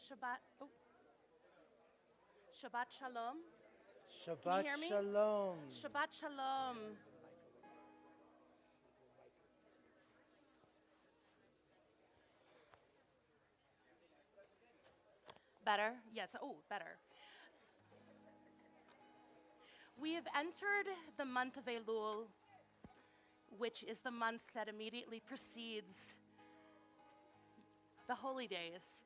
Shabbat. Oh, Shabbat Shalom. Can you Shabbat hear me? Shalom. Shabbat Shalom. Better? Yes. Oh, better. We have entered the month of Elul, which is the month that immediately precedes the holy days.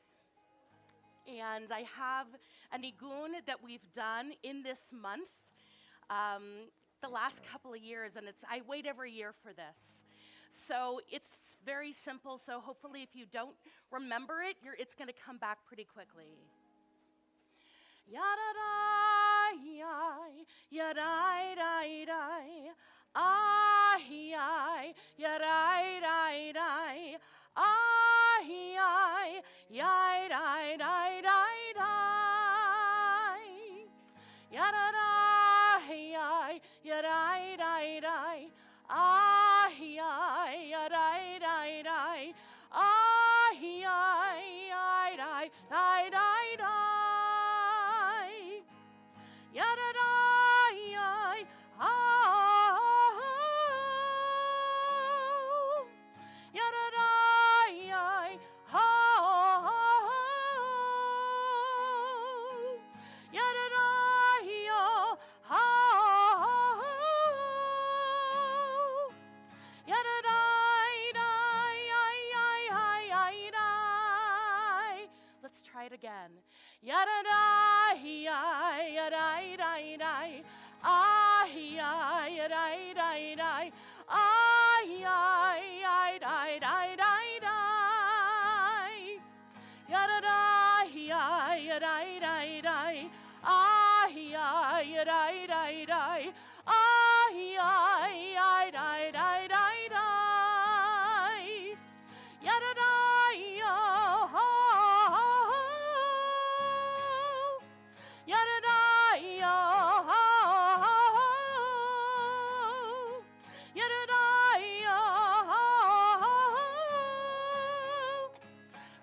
And I have a nigun that we've done in this month the last couple of years, and I wait every year for this. So it's very simple, so hopefully if you don't remember it, it's going to come back pretty quickly. Yadadai, yadai, dai, dai. Ahi, yadai, dai, dai. Ahi, yai, dai, dai, dai, dai. Yadadai, yadai, dai, dai. Ahi, yadai, dai, dai. Ahi, yai, dai, dai, dai, dai. Yadadai, oh, yadadai, oh, yadadai, oh, yadadai, dai. Let's try it again. Yadadai, yadai, dai, dai. Ahi, yadai, dai, dai. Ahi, dai, dai, dai, dai. Yadadai, yadai, dai, dai. Ahi, yadai, dai, dai. Ahi, dai, dai, dai, dai. Yadadai, oh, yadadai, oh, yadadai, oh,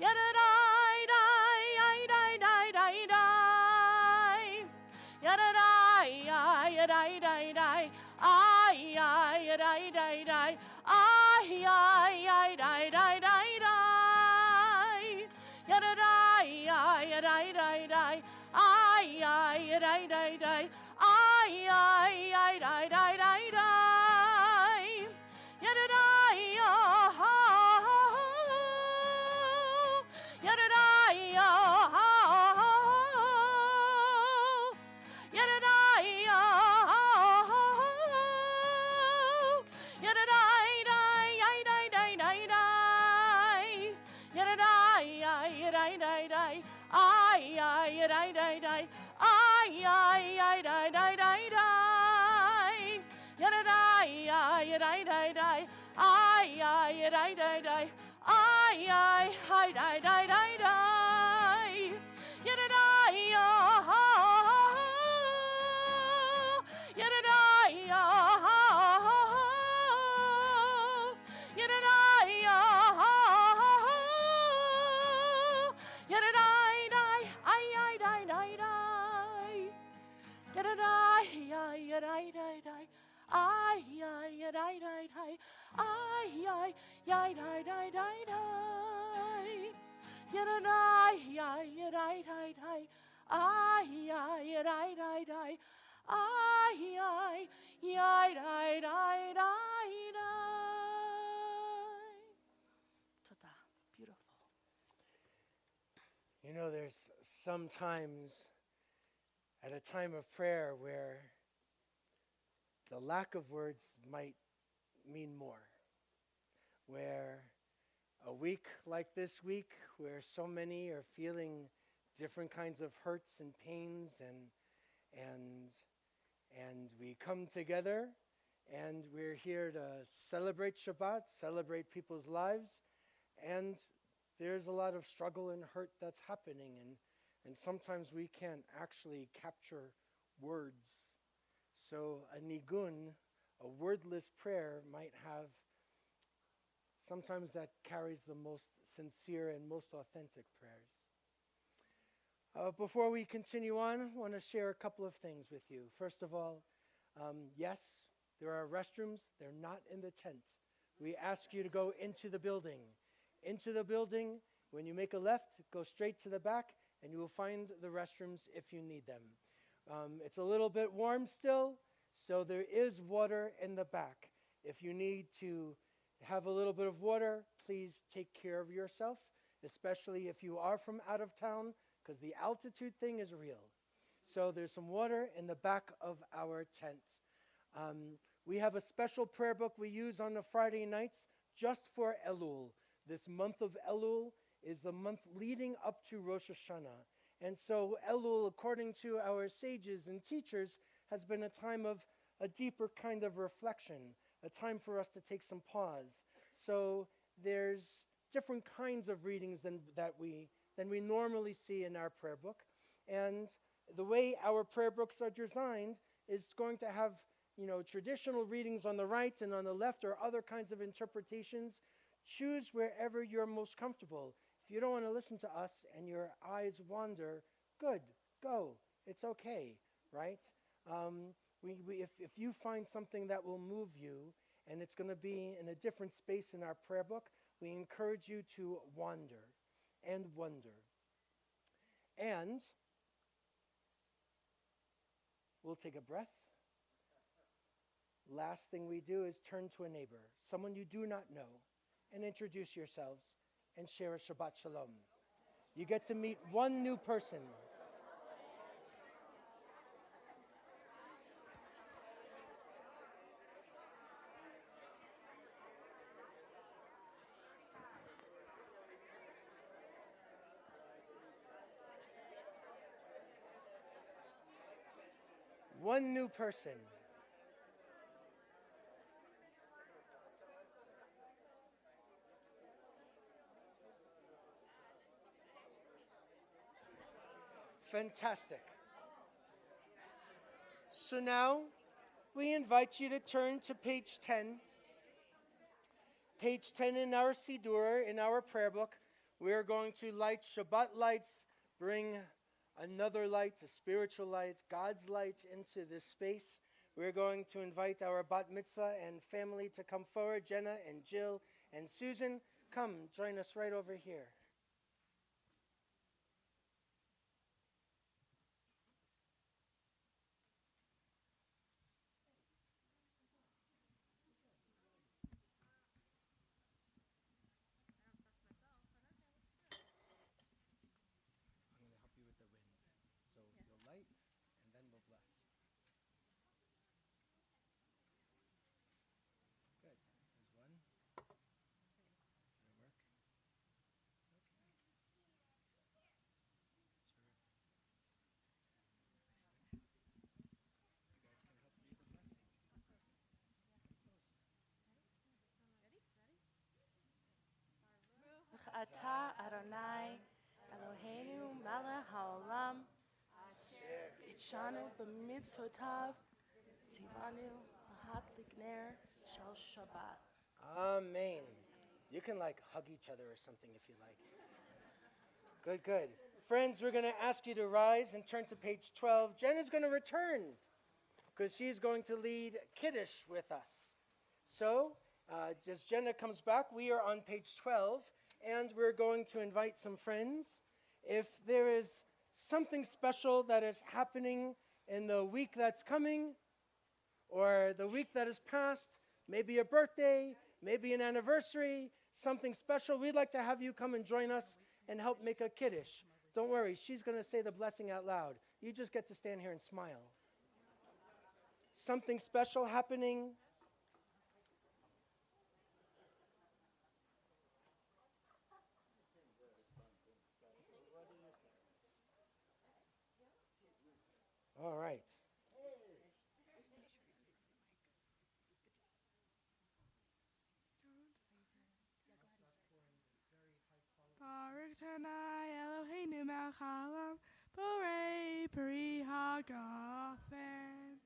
yadadai, dai, dai, dai, dai, dai. Yadadai, yadai, dai, dai. Ay, yadai, dai, dai. Ay, dai, dai, dai, dai. Yadadai, yadai, dai, dai. Ay, dai, dai, dai. Ay, dai, dai, dai, dai. Yadadai, oh, yadadai, oh, yadadai, oh, yadadai, dai, dai, dai, dai, dai. Yadadai, dai, dai, dai. Ay, dai, dai, dai. Ay, dai, dai, dai, dai. Yadadai, dai, dai, dai. Ay, dai, dai, dai. Ay, dai, dai, dai, dai. Yadadai, oh, yadadai, oh, yadadai, oh, yadadai, dai, ay, dai, dai, dai. Yadadai, dai, dai, dai. Ay, dai, dai, dai. Ay, dai, dai, dai, dai, dai. Yadadai, dai, dai, dai. Ay, dai, dai, dai. Ay, dai, dai, dai, dai. Tata, beautiful. You know, there's sometimes at a time of prayer where the lack of words might mean more. Where a week like this week, where so many are feeling different kinds of hurts and pains, and we come together, and we're here to celebrate Shabbat, celebrate people's lives, and there's a lot of struggle and hurt that's happening, and sometimes we can't actually capture words. So a nigun, a wordless prayer, might have, sometimes that carries the most sincere and most authentic prayers. Before we continue on, I want to share a couple of things with you. First of all, yes, there are restrooms. They're not in the tent. We ask you to go into the building. Into the building, when you make a left, go straight to the back, and you will find the restrooms if you need them. It's a little bit warm still, so there is water in the back. If you need to have a little bit of water, please take care of yourself, especially if you are from out of town, because the altitude thing is real. So there's some water in the back of our tent. We have a special prayer book we use on the Friday nights just for Elul. This month of Elul is the month leading up to Rosh Hashanah. And so Elul, according to our sages and teachers, has been a time of a deeper kind of reflection, a time for us to take some pause. So there's different kinds of readings than we normally see in our prayer book. And the way our prayer books are designed is going to have, traditional readings on the right, and on the left or other kinds of interpretations. Choose wherever you're most comfortable. If you don't want to listen to us and your eyes wander, good, go. It's okay, right? If you find something that will move you and it's going to be in a different space in our prayer book, we encourage you to wander and wonder. And we'll take a breath. Last thing we do is turn to a neighbor, someone you do not know, and introduce yourselves and share a Shabbat Shalom. You get to meet one new person. One new person. Fantastic. So now we invite you to turn to page 10. Page 10 in our Siddur, in our prayer book. We are going to light Shabbat lights, bring another light, a spiritual light, God's light into this space. We're going to invite our bat mitzvah and family to come forward, Jenna and Jill and Susan. Come, join us right over here. Ata Adonai Eloheinu melech haolam Tishanu b'mitzvotav tzivanu lahat likner shel Shabbat. Amen. You can hug each other or something if you like. Good. Friends, we're going to ask you to rise and turn to page 12. Jenna's going to return because she's going to lead Kiddush with us. So, as Jenna comes back, we are on page 12. And we're going to invite some friends. If there is something special that is happening in the week that's coming, or the week that has passed, maybe a birthday, maybe an anniversary, something special, we'd like to have you come and join us and help make a kiddush. Don't worry, she's going to say the blessing out loud. You just get to stand here and smile. Something special happening. All right. Baruch Tanai Eloheinu melech haolam borei peri hagafen.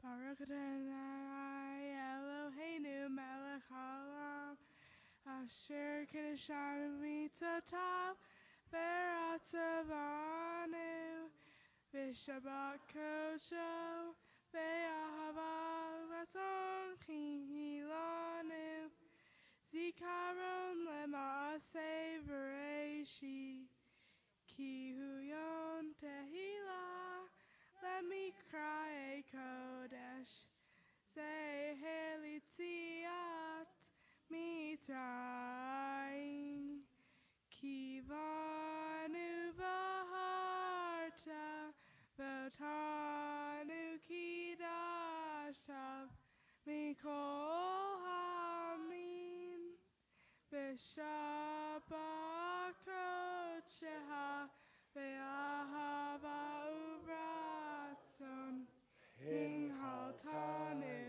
Baruch Tanai Eloheinu melech haolam asher kiddeshanu mitzotav v'ratzavanu Vishabbat kosho, ve'ahava ratzon chilanu, zikaron lema'aseh v'reishi, ki hu yom tehillah, lemikra kodesh, zeher litziat mitzrayim, kivanu v'harta, v'tanu kidashav, mikol hamin, v'shabbat kodsheha, ve'ahava uvratzon, hinhaltanu,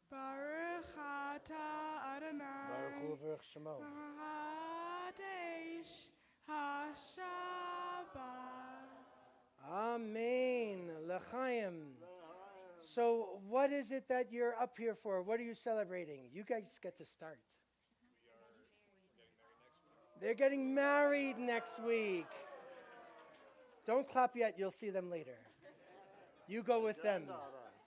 Baruch atah Adonai, Baruch Hu v'Ruch Shemo. Hadesh HaShabbat. Amen. L'chaim. So what is it that you're up here for? What are you celebrating? You guys get to start. They're getting married next week. Don't clap yet. You'll see them later. You go with them.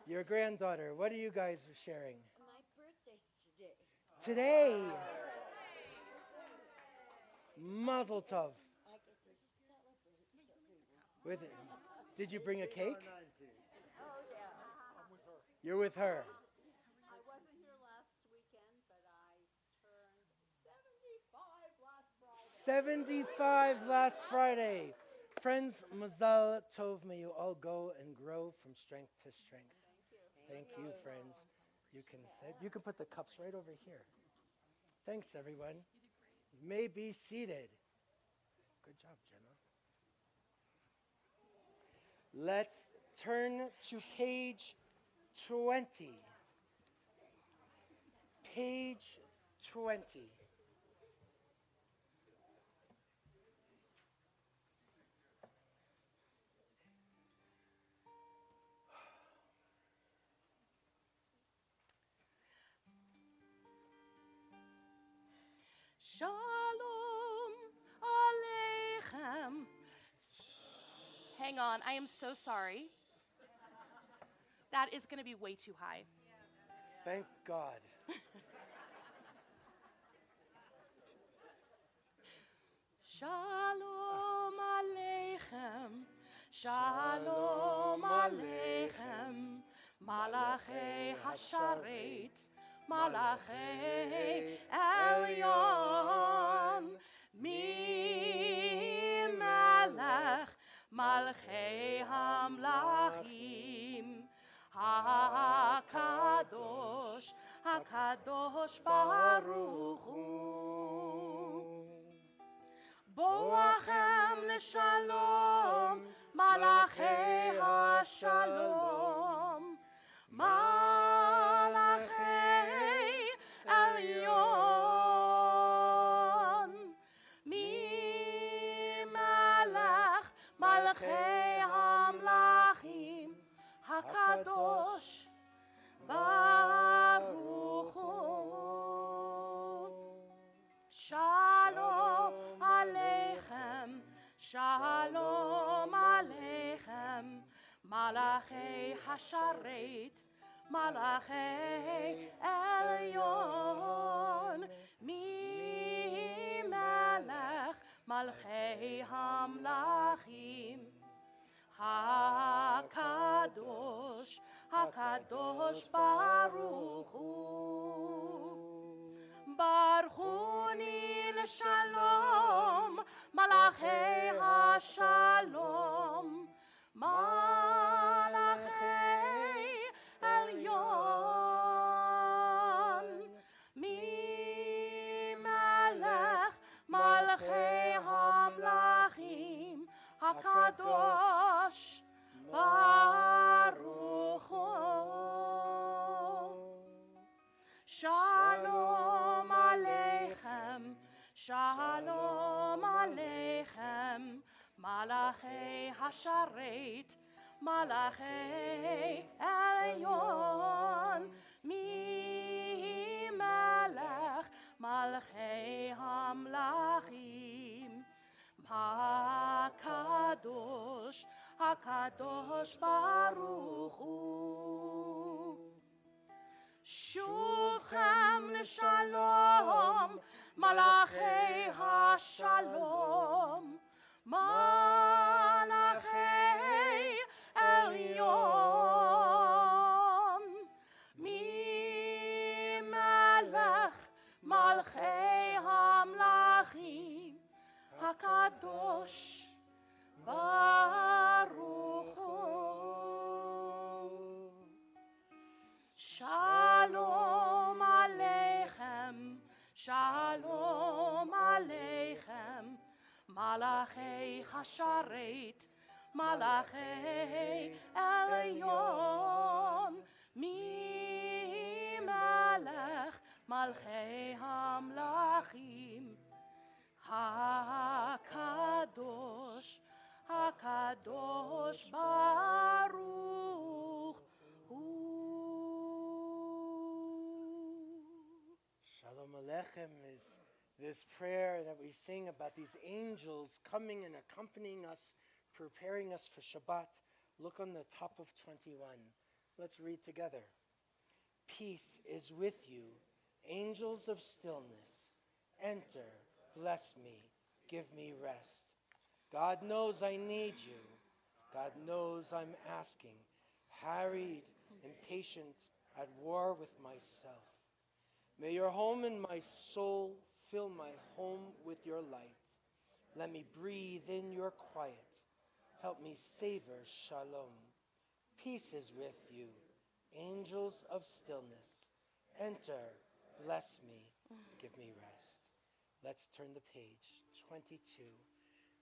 Your granddaughter. What are you guys sharing? My birthday's today. Today. Mazel tov. I get to celebrate everyone. With it. Did you bring a cake? Oh, yeah. You're with her. I wasn't here last weekend, but I turned 75 last Friday. 75 last Friday. Friends, mazal tov, may you all go and grow from strength to strength. Thank you, friends. You can sit. You can put the cups right over here. Thanks, everyone. You may be seated. Good job, Jenna. Let's turn to page 20. Page 20. Shalom Aleichem. Hang on, I am so sorry. That is going to be way too high. Thank God. Shalom Aleichem. Shalom Aleichem. Malachei Hasharet. Malachei Elyon, mi melech malchei hamlachim, HaKadosh, HaKadosh Baruch Hu. Boachem l'shalom, malachei HaShalom, Malachei Elyon, mi melech malchei hamlachim, HaKadosh Baruch Hu. Shalom Aleichem, Shalom Aleichem, Malachei Hasharet, Malachei Elyon, mi melech malchei hamlachim, HaKadosh, HaKadosh Baruch Hu. Baruchuni l'shalom, malachei HaShalom, Malachei Elyon, mi melech malchei hamlachim, HaKadosh Baruch Hu. Shalom Aleichem, Shalom Aleichem, Malachei Hasharet, Malachei Elyon, mi melech malchei hamlachim, HaKadosh, HaKadosh ושלום, מלאכי השלום, מלאכי עליון, ממלך מלכי המלכים, הקדוש ברוך הוא. שלום עליכם, שלום עליכם, מלאכי השרת, מלאכי עליון, ממלך מלכי המלכים, הקדוש, הקדוש ברוך הוא. Shalom Aleichem is this prayer that we sing about these angels coming and accompanying us, preparing us for Shabbat. Look on the top of 21. Let's read together. Peace is with you, angels of stillness. Enter, bless me, give me rest. God knows I need you. God knows I'm asking, harried, impatient, at war with myself. May your home and my soul fill my home with your light. Let me breathe in your quiet. Help me savor shalom. Peace is with you, angels of stillness. Enter, bless me, give me rest. Let's turn the page, 22.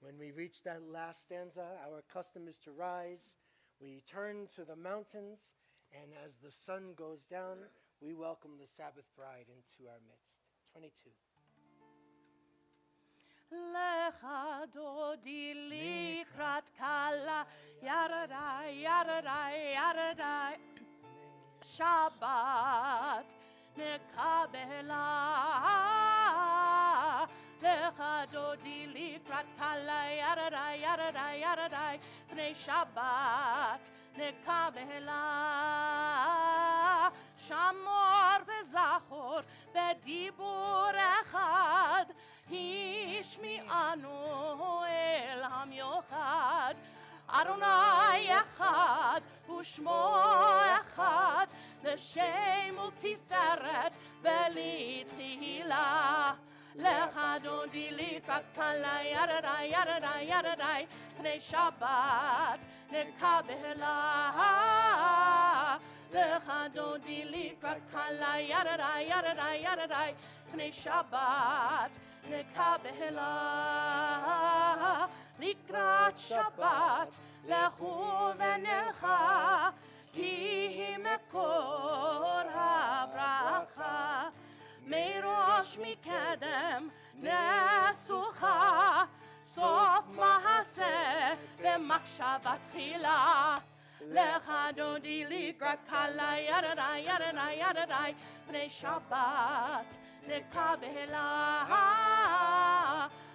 When we reach that last stanza, our custom is to rise. We turn to the mountains, and as the sun goes down, we welcome the Sabbath bride into our midst. 22. Lecha dodi likrat kala, yaradai, yaradai, yaradai. Shabbat nekabela. Lecha dodi likrat kala, yaradai, yaradai, yaradai. Pnei Shabbat nekabela. Shamor vezachor bedibur echad. השמיענו אל המיוחד, אדוני אחד ושמו אחד, לשם ולתפארת ולתהילה. לך דודי לקראת קלה, ירדאי, ירדאי, ירדאי, פני שבת נקבלה. לך דודי לקראת קלה, ירדאי, ירדאי, ירדאי, פני שבת נקבלה. לקראת שבת לכו ונלכה, כי היא מקור הברכה. מראש מקדם נסוכה, סוף מעשה למחשבה תחילה. לך דודי לקראת קלה, ירדאי, ירדאי, ירדאי, פני שבת נקבלה.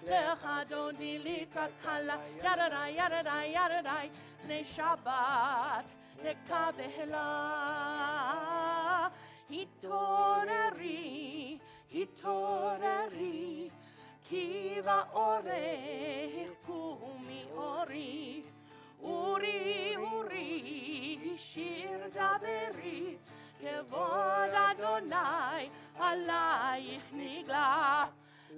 לך דודי לקראת קלה, ירדאי, ירדאי, ירדאי, פני שבת נקבלה. התעוררי, התעוררי, כי באורך קומי אורי. אורי, אורי, שיר דברי, כבוד אדוני עלייך נגלה.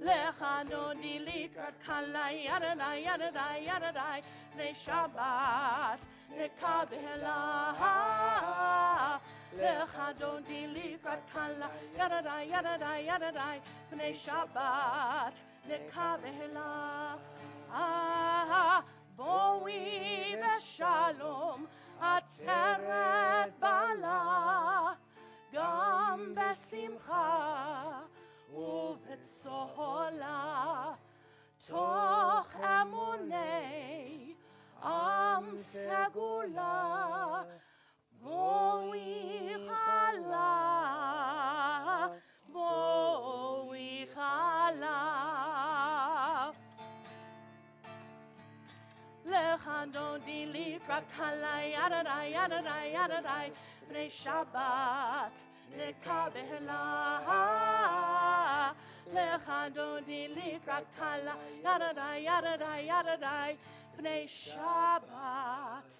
לך דודי לקראת קלה, ירדאי, ירדאי, ירדאי, פני שבת נקבלה. לך דודי לקראת קלה, ירדאי, ירדאי, ירדאי, פני שבת נקבלה. בואי בשלום, עטרת בעלה, גם בשמחה ובצהלה, תוך אמוני עם סגולה. בואי חלה, בואי חלה. לך דודי לקראת קלה, ירדאי, ירדאי, ירדאי, Pnei Shabbat nekabela lechadodi likrat kala yadadai yadadai yadadai Pnei Shabbat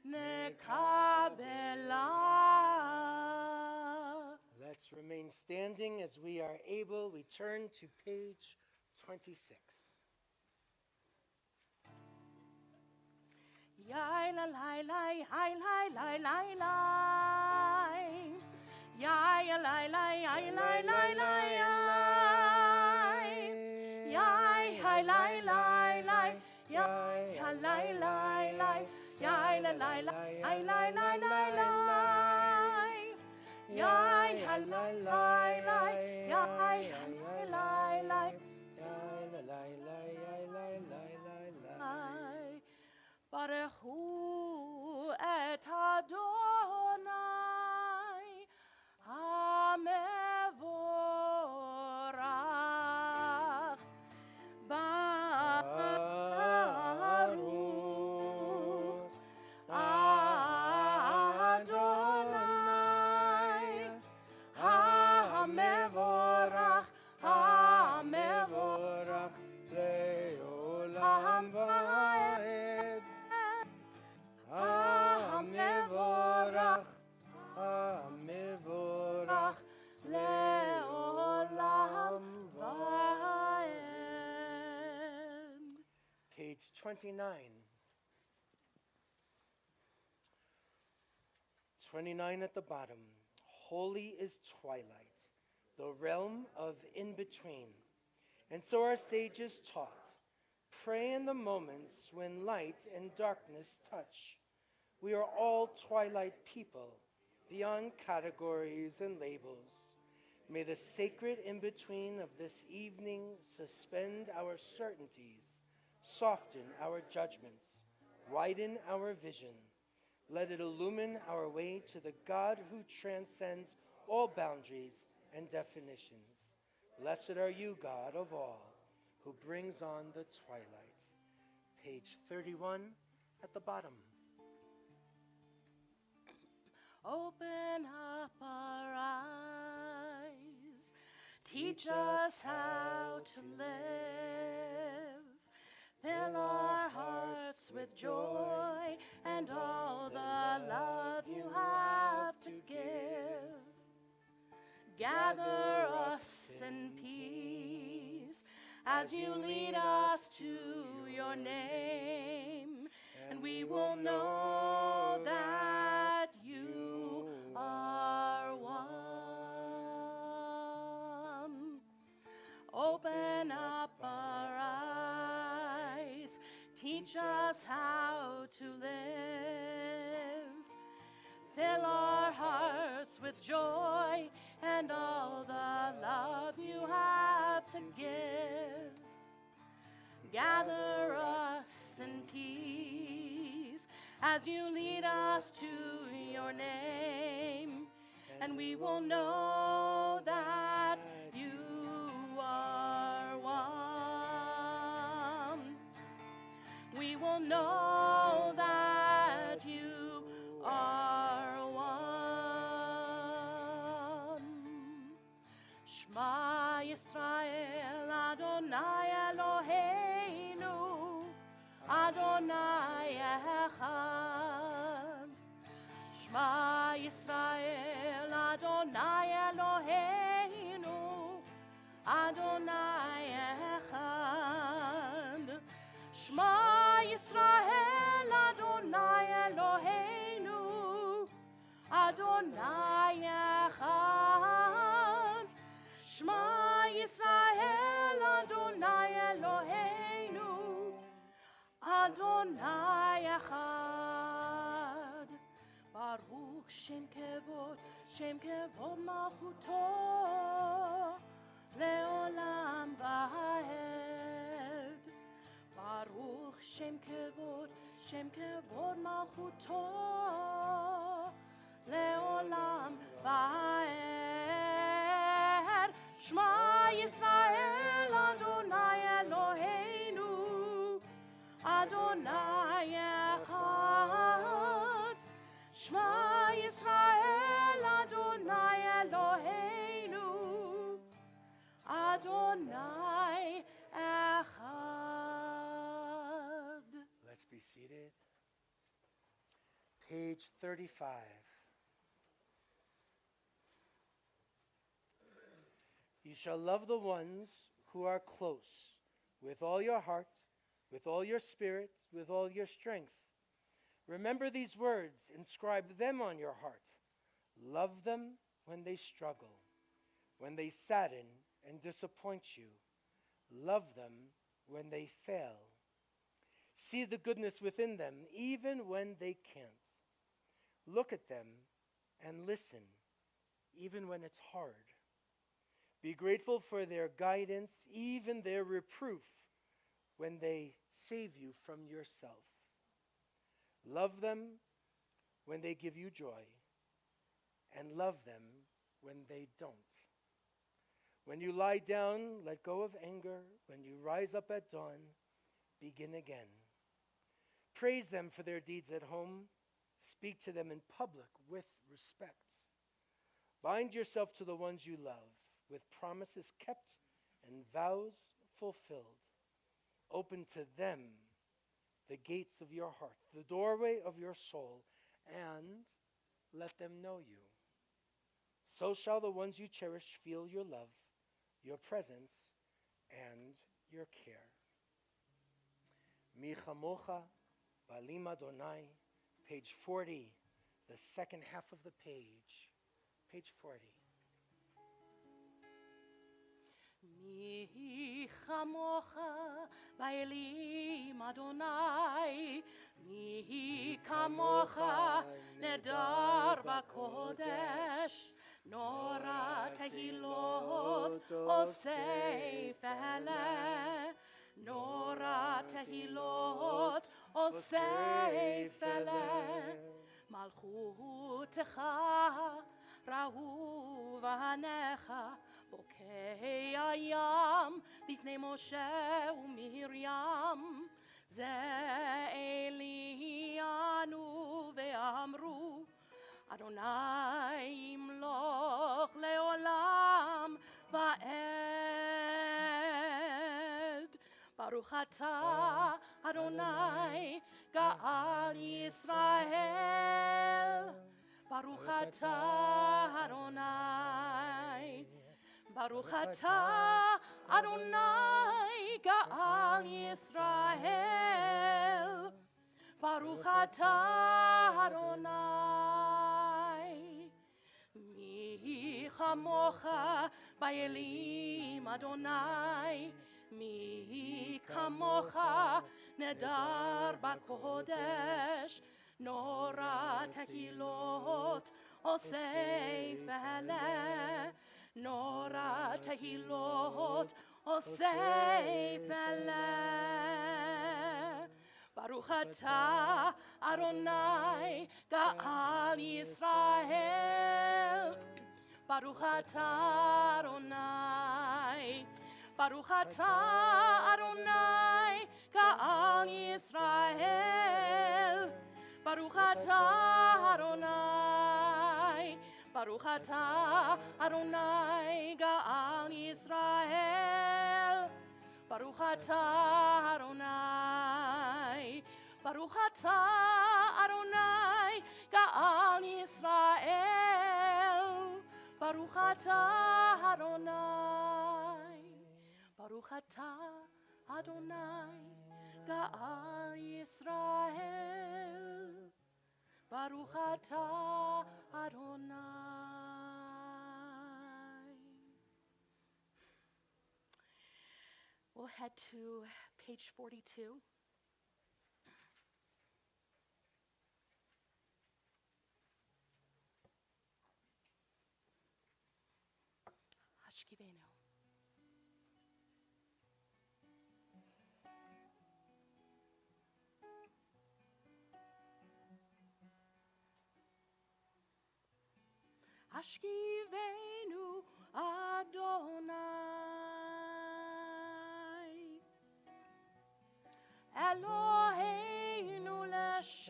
nekabela. Let's remain standing as we are able. We turn to page 26. Yai la lai lai, hi lai lai lai lai. Yai la lai lai, hi lai lai lai lai. Yai hi lai lai lai, yai hi lai lai lai. Yai la lai lai, hi lai lai lai lai. Yai hi lai lai lai, yai hi lai lai lai. Baruchu et Adonai HaMevorach Baruch Adonai HaMevorach HaMevorach Le'olam va'ed HaMevorach HaMevorach Le'olam va'ed. Page 29. 29 at the bottom. Holy is twilight, the realm of in-between. And so our sages taught, pray in the moments when light and darkness touch. We are all twilight people, beyond categories and labels. May the sacred in-between of this evening suspend our certainties, soften our judgments, widen our vision. Let it illumine our way to the God who transcends all boundaries and definitions. Blessed are you, God of all, who brings on the twilight. Page 31 at the bottom. Open up our eyes, teach us how to live, fill our hearts with joy and all the love you have to give. Gather us in peace as you lead us to your name, and we will know that you are one. Open up our eyes, teach us how to live, fill our hearts with joy and all the love you have to give. Gather us in peace as you lead us to your name, and we will know that you are one. We will know that you are one. Shema Yisrael Adonai Eloheinu Adonai Echad. Shema Yisrael Adonai Eloheinu Adonai Echad. Shema Yisrael Adonai Eloheinu Adonai Echad. Shema Yisrael Adonai Eloheinu Adonai Echad. Baruch Shem Kevod Malchuto Leolam Va'ed. Baruch Shem Kevod Malchuto Leolam Va'ed. Shema Yisrael Adonai Eloheinu Adonai Echad. Shema Yisrael page 35. You shall love the ones who are close with all your heart, with all your spirit, with all your strength. Remember these words, inscribe them on your heart. Love them when they struggle, when they sadden and disappoint you. Love them when they fail. See the goodness within them, even when they can't. Look at them and listen, even when it's hard. Be grateful for their guidance, even their reproof, when they save you from yourself. Love them when they give you joy, and love them when they don't. When you lie down, let go of anger. When you rise up at dawn, begin again. Praise them for their deeds at home. Speak to them in public with respect. Bind yourself to the ones you love, with promises kept and vows fulfilled. Open to them the gates of your heart, the doorway of your soul, and let them know you. So shall the ones you cherish feel your love, your presence, and your care. Mi chamocha ba'alim Adonai, page 40, the second half of the page. Page 40. Mi chamocha ba'elim Adonai, mi kamocha nedar b'kodesh, nora tehilot osei fele, nora tehilot osei fele, malchutecha rahu v'hanecha, בוקי הים בפני משה ומרים, זה אלינו ואמרו, אדוני ימלוך לעולם ועד. ברוך אתה אדוני גאל ישראל, ברוך אתה אדוני, ברוך אתה אדוני גאל ישראל, ברוך אתה אדוני. מי כמוך באלים אדוני, מי כמוך נדר בקודש, נורא תהילות עושי פלא, נורא תהילות עושי פלא. ברוך אתה אדוני גאל ישראל, ברוך אתה אדוני, ברוך אתה אדוני גאל ישראל, ברוך אתה אדוני, ברוך אתה אדוני גאל ישראל, ברוך אתה אדוני, ברוך אתה אדוני גאל ישראל, ברוך אתה אדוני, ברוך אתה אדוני גאל ישראל, ברוך אתה אדוני. We'll head to page 42. Hashkivenu. Hashkivenu Adonai, Eloheinu leshalom,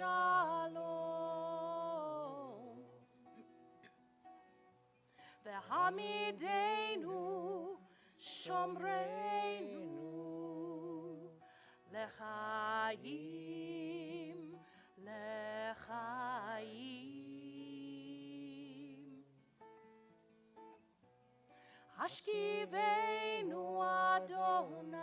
v'hamidenu shomreinu lechayim לחיים. השכיבנו אדוני,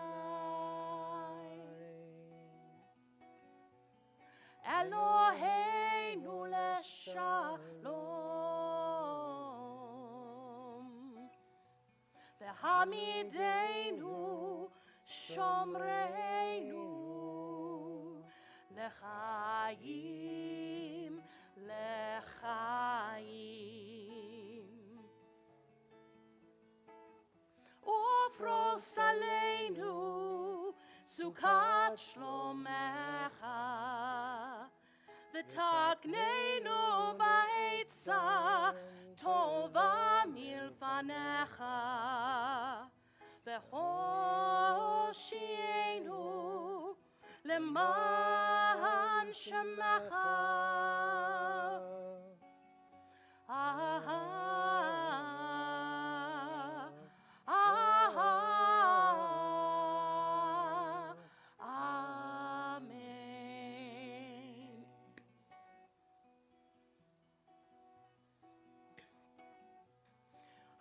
אלוהינו לשלום, והעמידנו שומרנו לחיים, לחיים. ופרוס עלינו סוכת שלומך, ותקננו בעצה טובה מלפניך, והושיענו למען שמך. Amen.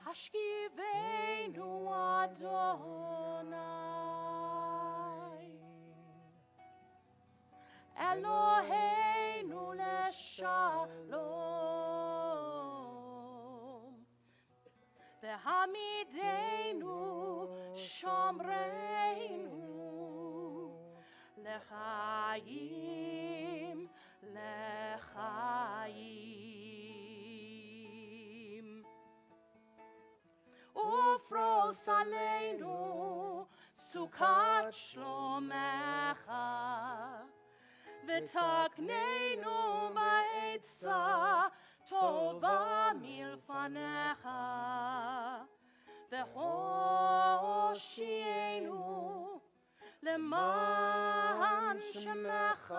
השכיבנו אדוני, אלוהינו לשלום, והעמידנו שומרנו לחיים, לחיים. ופרוס עלינו סוכת שלומך, ותקננו בעצה טובה מלפניך, והושיענו למען שמך.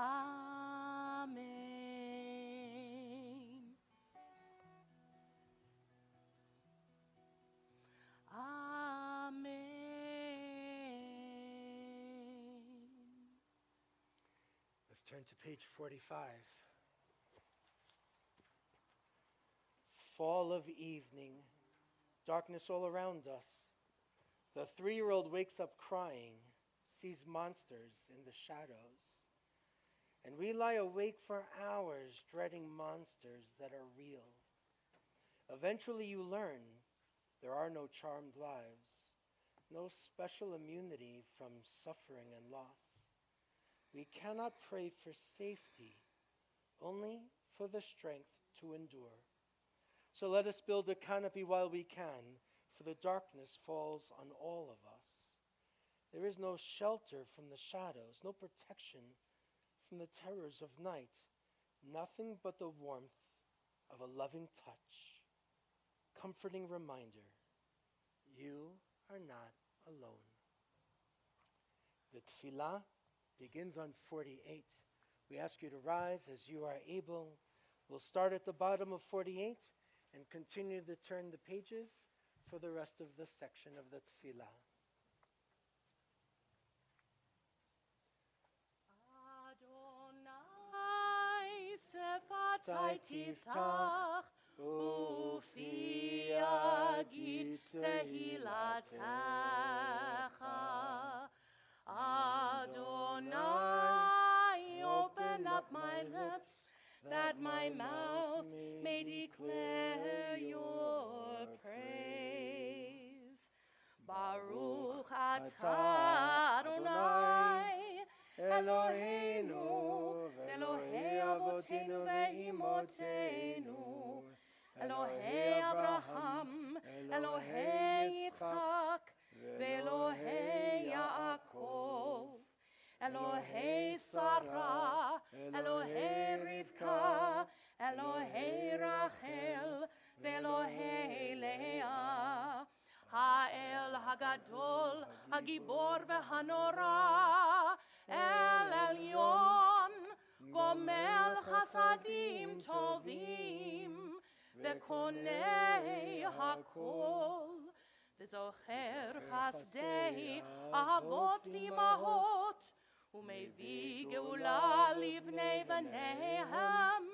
Amen. Amen. Let's turn to page 45. Fall of evening, darkness all around us. The 3-year-old wakes up crying, sees monsters in the shadows. And we lie awake for hours, dreading monsters that are real. Eventually you learn there are no charmed lives, no special immunity from suffering and loss. We cannot pray for safety, only for the strength to endure. So let us build a canopy while we can, for the darkness falls on all of us. There is no shelter from the shadows, no protection from the terrors of night, nothing but the warmth of a loving touch, comforting reminder, you are not alone. The tefillah begins on 48. We ask you to rise as you are able. We'll start at the bottom of 48 and continue to turn the pages for the rest of the section of the tefillah. Adonai sefatai tiftach ufi agid tehilatecha. Adonai, open up my lips, that my mouth may declare your praise. Baruch atah Adonai, Eloheinu, Elohei Avotenu ve'imotenu, Elohei Abraham, Elohei Yitzchak, ve'Elohei Yaakov, Elohei Sarah, Elohei Rivka, Elohei הגדול, הגיבור והנורא, אל עליון, גומל חסדים טובים, וקונה הכל, וזוכר חסדי אבות ואימהות, ומביא גאולה לבני בניהם,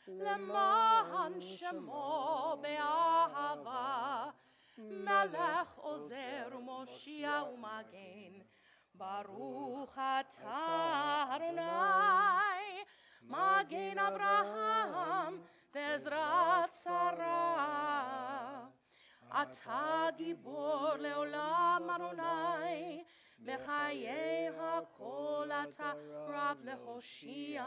למען שמו באהבה, מלך עוזר ומושיע ומגן, ברוך אתה אדוני, מגן אברהם ועזרת שרה. אתה גיבור לעולם אדוני, בחיי הכל אתה רב להושיע,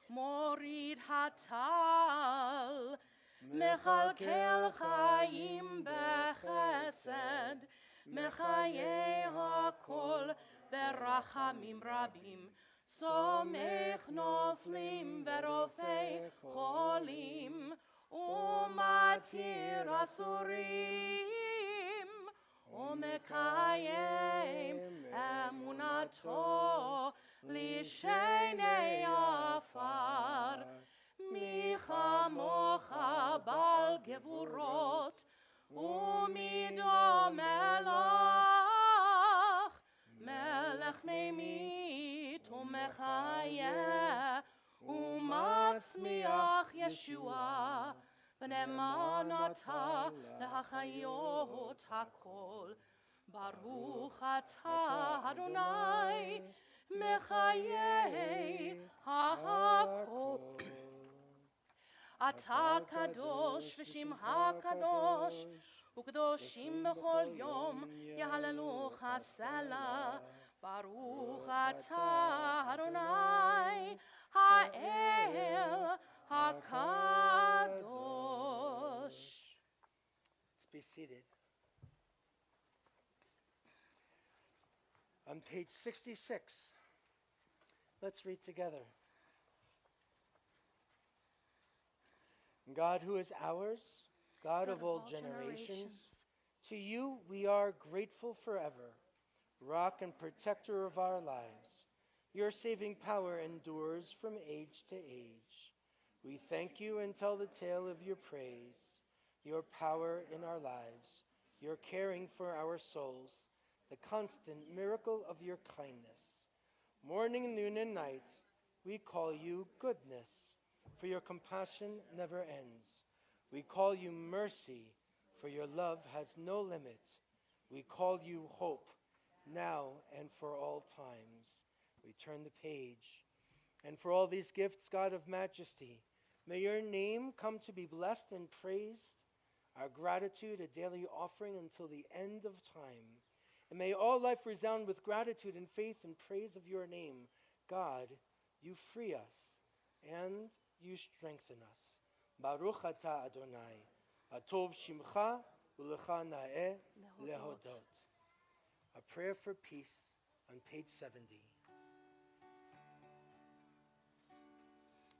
מוריד הטל, מכלכל חיים בחסד, מחיי הכל ברחמים רבים, סומך נופלים ורופא חולים, ומתיר אסורים, ומקיים אמונתו לשני עפר. מי כמוך בעל גבורות, ומידו מלך ממית ומחיה, ומצמיח ישועה, ונאמן אתה להחיות הכל. ברוך אתה אדוני, מחיי הכל. אתה קדוש ושמך קדוש, וקדושים בכל יום יהללוך סלה. ברוך אתה אדוני, האל הקדוש. Let's be seated. On page 66, let's read together. God who is ours, God of all generations, to you we are grateful forever, rock and protector of our lives. Your saving power endures from age to age. We thank you and tell the tale of your praise, your power in our lives, your caring for our souls, the constant miracle of your kindness. Morning, noon, and night, we call you goodness, for your compassion never ends. We call you mercy, for your love has no limit. We call you hope, now and for all times. We turn the page. And for all these gifts, God of majesty, may your name come to be blessed and praised, our gratitude a daily offering until the end of time. And may all life resound with gratitude and faith and praise of your name. God, you free us and you strengthen us. Baruch atah Adonai, atov shimcha ulecha na'eh lehodot. A prayer for peace on page 70.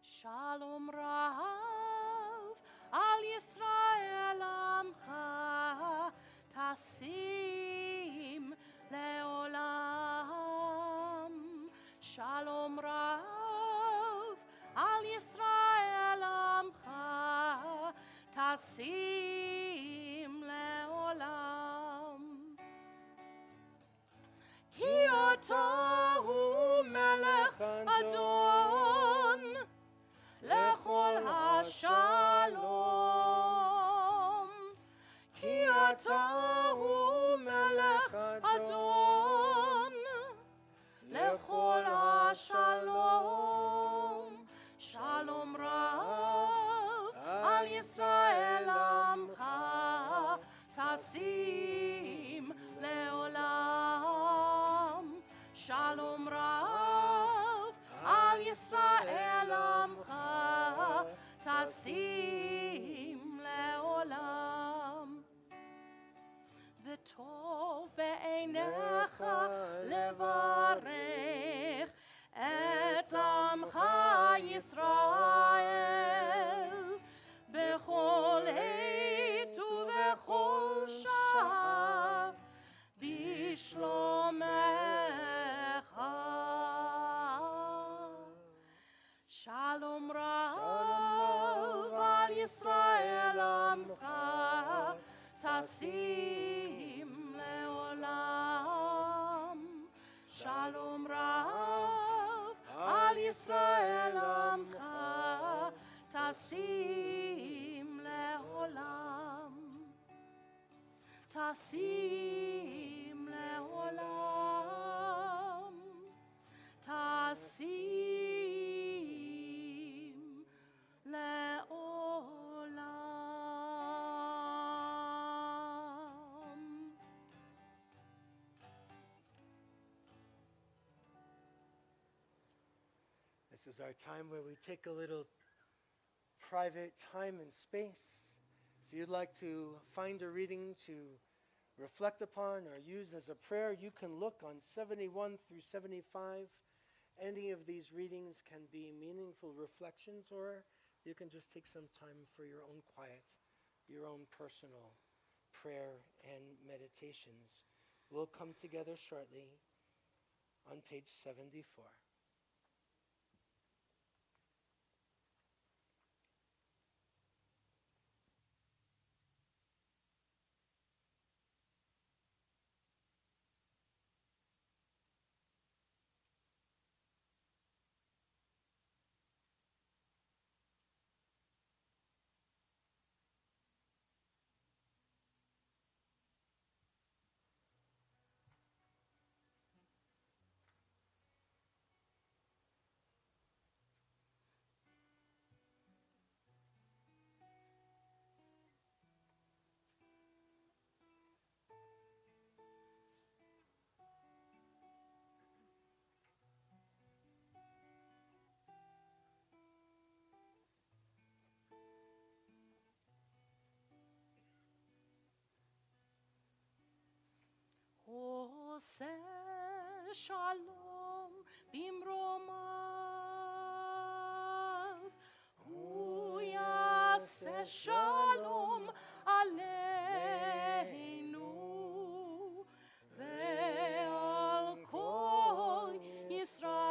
Shalom Rav al Yisrael amcha tasim leolam. Shalom Rav al Yisrael amcha tasim leolam. Ki ata hu melech adon lechol hashalom. Ki ata hu melech adon lechol hashalom. Shalom Rav al Yisrael amcha tasim leolam. Shalom Rav al Yisrael amcha tasim leolam. V'tov be'einecha levarech et amcha Yisrael bechol עת ובכל שעה tasim leolam, tasim leolam. This is our time where we take a little private time and space. If you'd like to find a reading to reflect upon or use as a prayer, you can look on 71 through 75. Any of these readings can be meaningful reflections, or you can just take some time for your own quiet, your own personal prayer and meditations. We'll come together shortly on page 74. עושה שלום במרומיו, הוא יעשה שלום עלינו ועל כל ישראל,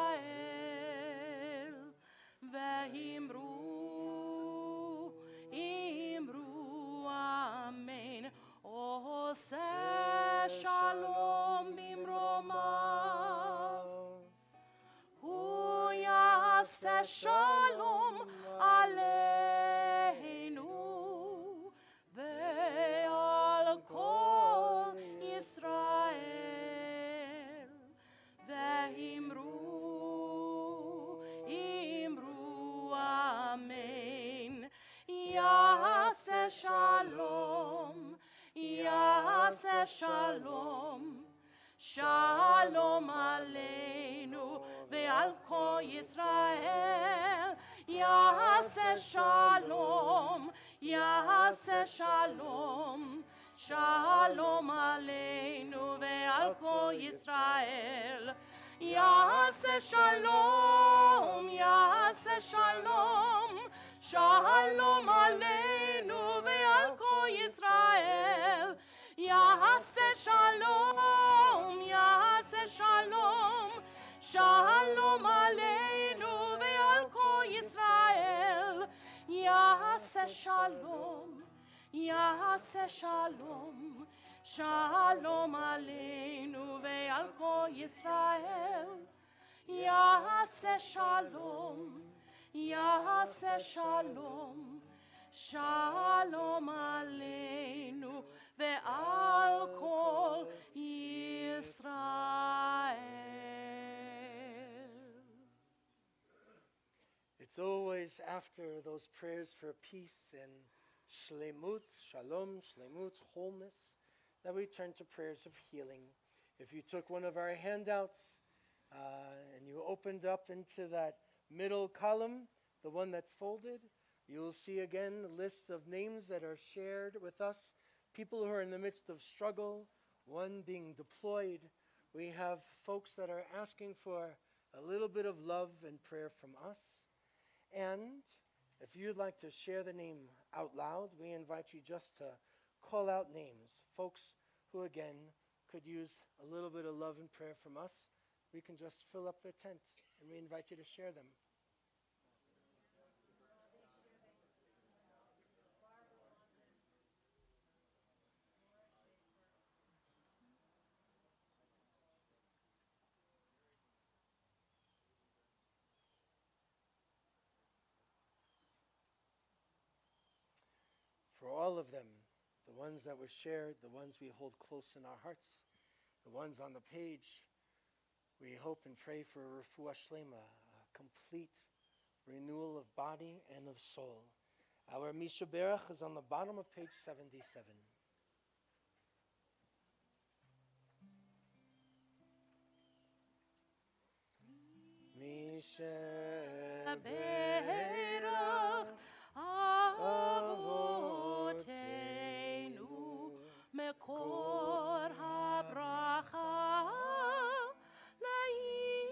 ואמרו אמן. עושה שלום במרומיו, הוא יעשה שלום עלינו ועל כל ישראל, ואמרו אמן. יעשה שלום, יעשה שלום, שלום עלינו ועל כל ישראל. יעשה שלום, יעשה שלום, שלום עלינו ועל כל ישראל. יעשה שלום, יעשה שלום, שלום עלינו ועל כל ישראל. יעשה שלום, יעשה שלום, שלום עלינו ועל כל ישראל. יעשה שלום, יעשה שלום, שלום עלינו ועל כל ישראל. יעשה שלום, יעשה שלום, שלום עלינו ועל כל ישראל. It's always after those prayers for peace and shlemut, shalom, shlemut, wholeness, that we turn to prayers of healing. If you took one of our handouts and you opened up into that middle column, the one that's folded, you'll see again the lists of names that are shared with us, people who are in the midst of struggle, one being deployed. We have folks that are asking for a little bit of love and prayer from us. And if you'd like to share the name out loud, we invite you just to call out names, folks who again could use a little bit of love and prayer from us. We can just fill up the tent, and we invite you to share them. For all of them, the ones that were shared, the ones we hold close in our hearts, the ones on the page. We hope and pray for refuah shlema, a complete renewal of body and of soul. Our Mishaberach is on the bottom of page 77. Mishaberach Avotenu Mekor HaBracha Laimotenu.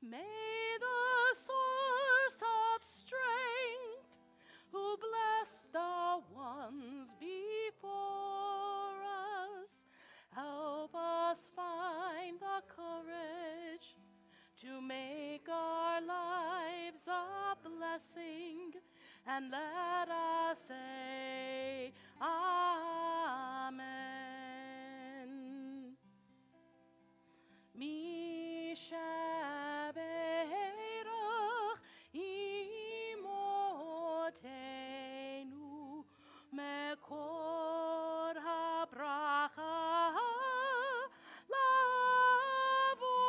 May the source of strength, who blessed the ones before us, help us find the courage to make our lives a blessing, and let us say Amen. Mishaberach imotenu mekor habracha lavotenu.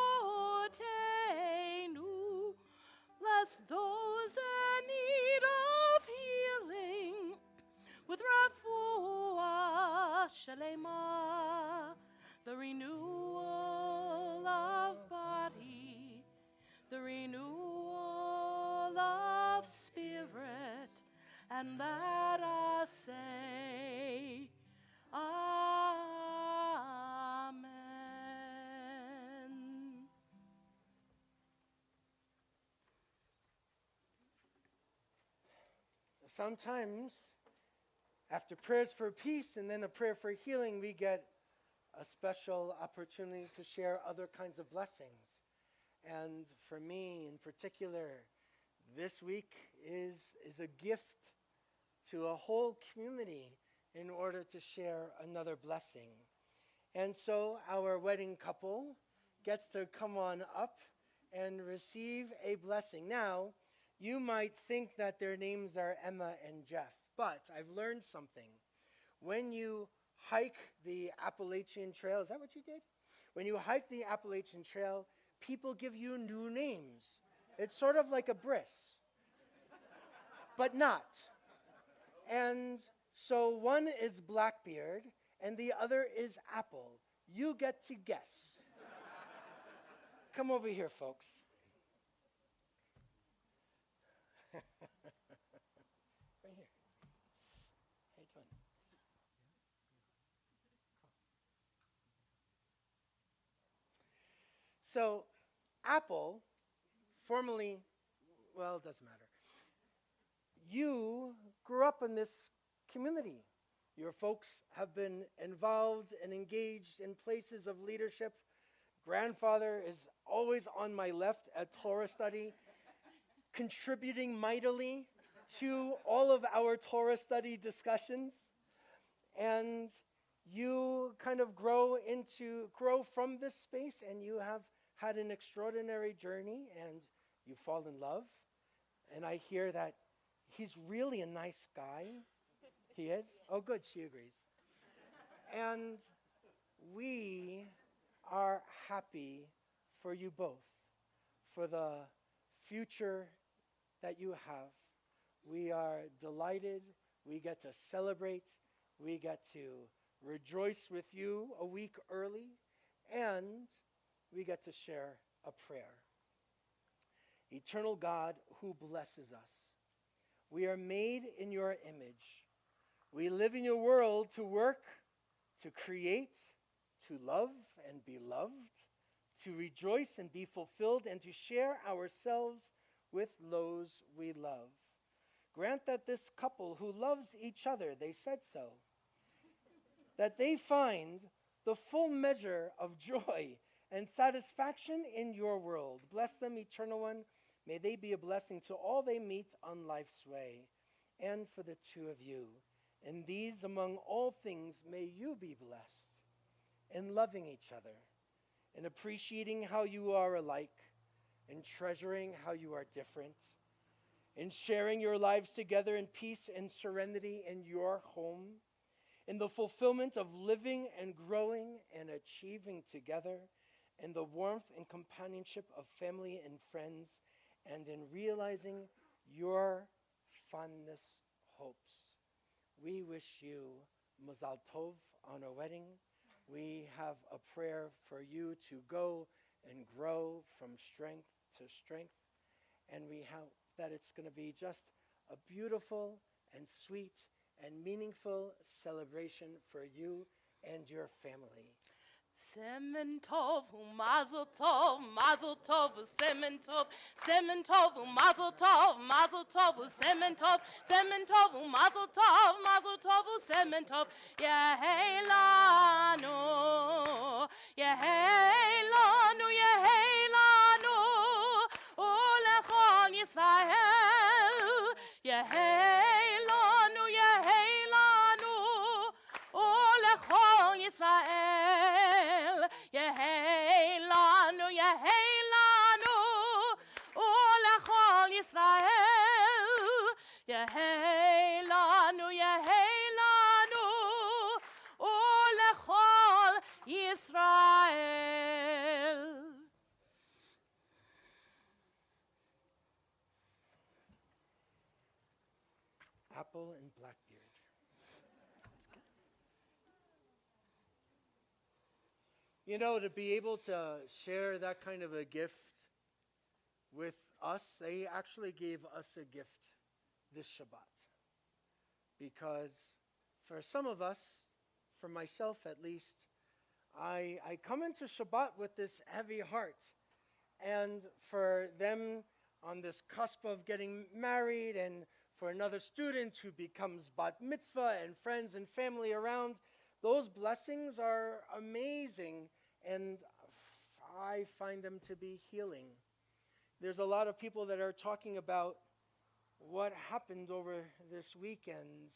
Bless those in need of healing with refuah shlema, the renewal of body, the renewal of spirit, and let us say Amen. Sometimes, after prayers for peace and then a prayer for healing, we get a special opportunity to share other kinds of blessings. And for me in particular, this week is a gift to a whole community in order to share another blessing. And so our wedding couple gets to come on up and receive a blessing. Now, you might think that their names are Emma and Jeff, but I've learned something. When you hike the Appalachian Trail, is that what you did? When you hike the Appalachian Trail, people give you new names. It's sort of like a bris, but not. And so one is Blackbeard and the other is Apple. You get to guess. Come over here, folks. Right here. How you doing? So, Apple, formerly, well, it doesn't matter. You grew up in this community. Your folks have been involved and engaged in places of leadership. Grandfather is always on my left at Torah study, contributing mightily to all of our Torah study discussions. And you kind of grow from this space, and you have had an extraordinary journey, and you fall in love. And I hear that he's really a nice guy. He is? Oh, good, she agrees. And we are happy for you both, for the future that you have. We are delighted. We get to celebrate. We get to rejoice with you a week early, and we get to share a prayer. Eternal God who blesses us, we are made in your image. We live in your world to work, to create, to love and be loved, to rejoice and be fulfilled, and to share ourselves with those we love. Grant that this couple who loves each other, they said so, that they find the full measure of joy and satisfaction in your world. Bless them, Eternal One. May they be a blessing to all they meet on life's way, and for the two of you. In these, among all things, may you be blessed in loving each other, in appreciating how you are alike, in treasuring how you are different, in sharing your lives together in peace and serenity in your home, in the fulfillment of living and growing and achieving together, in the warmth and companionship of family and friends, and in realizing your fondest hopes. We wish you Mazal Tov on a wedding. We have a prayer for you to go and grow from strength to strength. And we hope that it's going to be just a beautiful and sweet and meaningful celebration for you and your family. Semen tov, mazel tov, semen tov, mazel tov, semen tov, mazel tov, semen tov, yehelanu, yehelanu, yehelanu, ulechol Yisrael, yehelanu, yehelanu, ulechol Yisrael. Yehelanu, yehelanu, ulechol Yisrael. Yehelanu, yehelanu, ulechol Yisrael. Apple and Blackbeard. You know, to be able to share that kind of a gift with us, they actually gave us a gift this Shabbat. Because for some of us, for myself at least, I come into Shabbat with this heavy heart. And for them on this cusp of getting married, and for another student who becomes bat mitzvah, and friends and family around, those blessings are amazing, and I find them to be healing. There's a lot of people that are talking about what happened over this weekend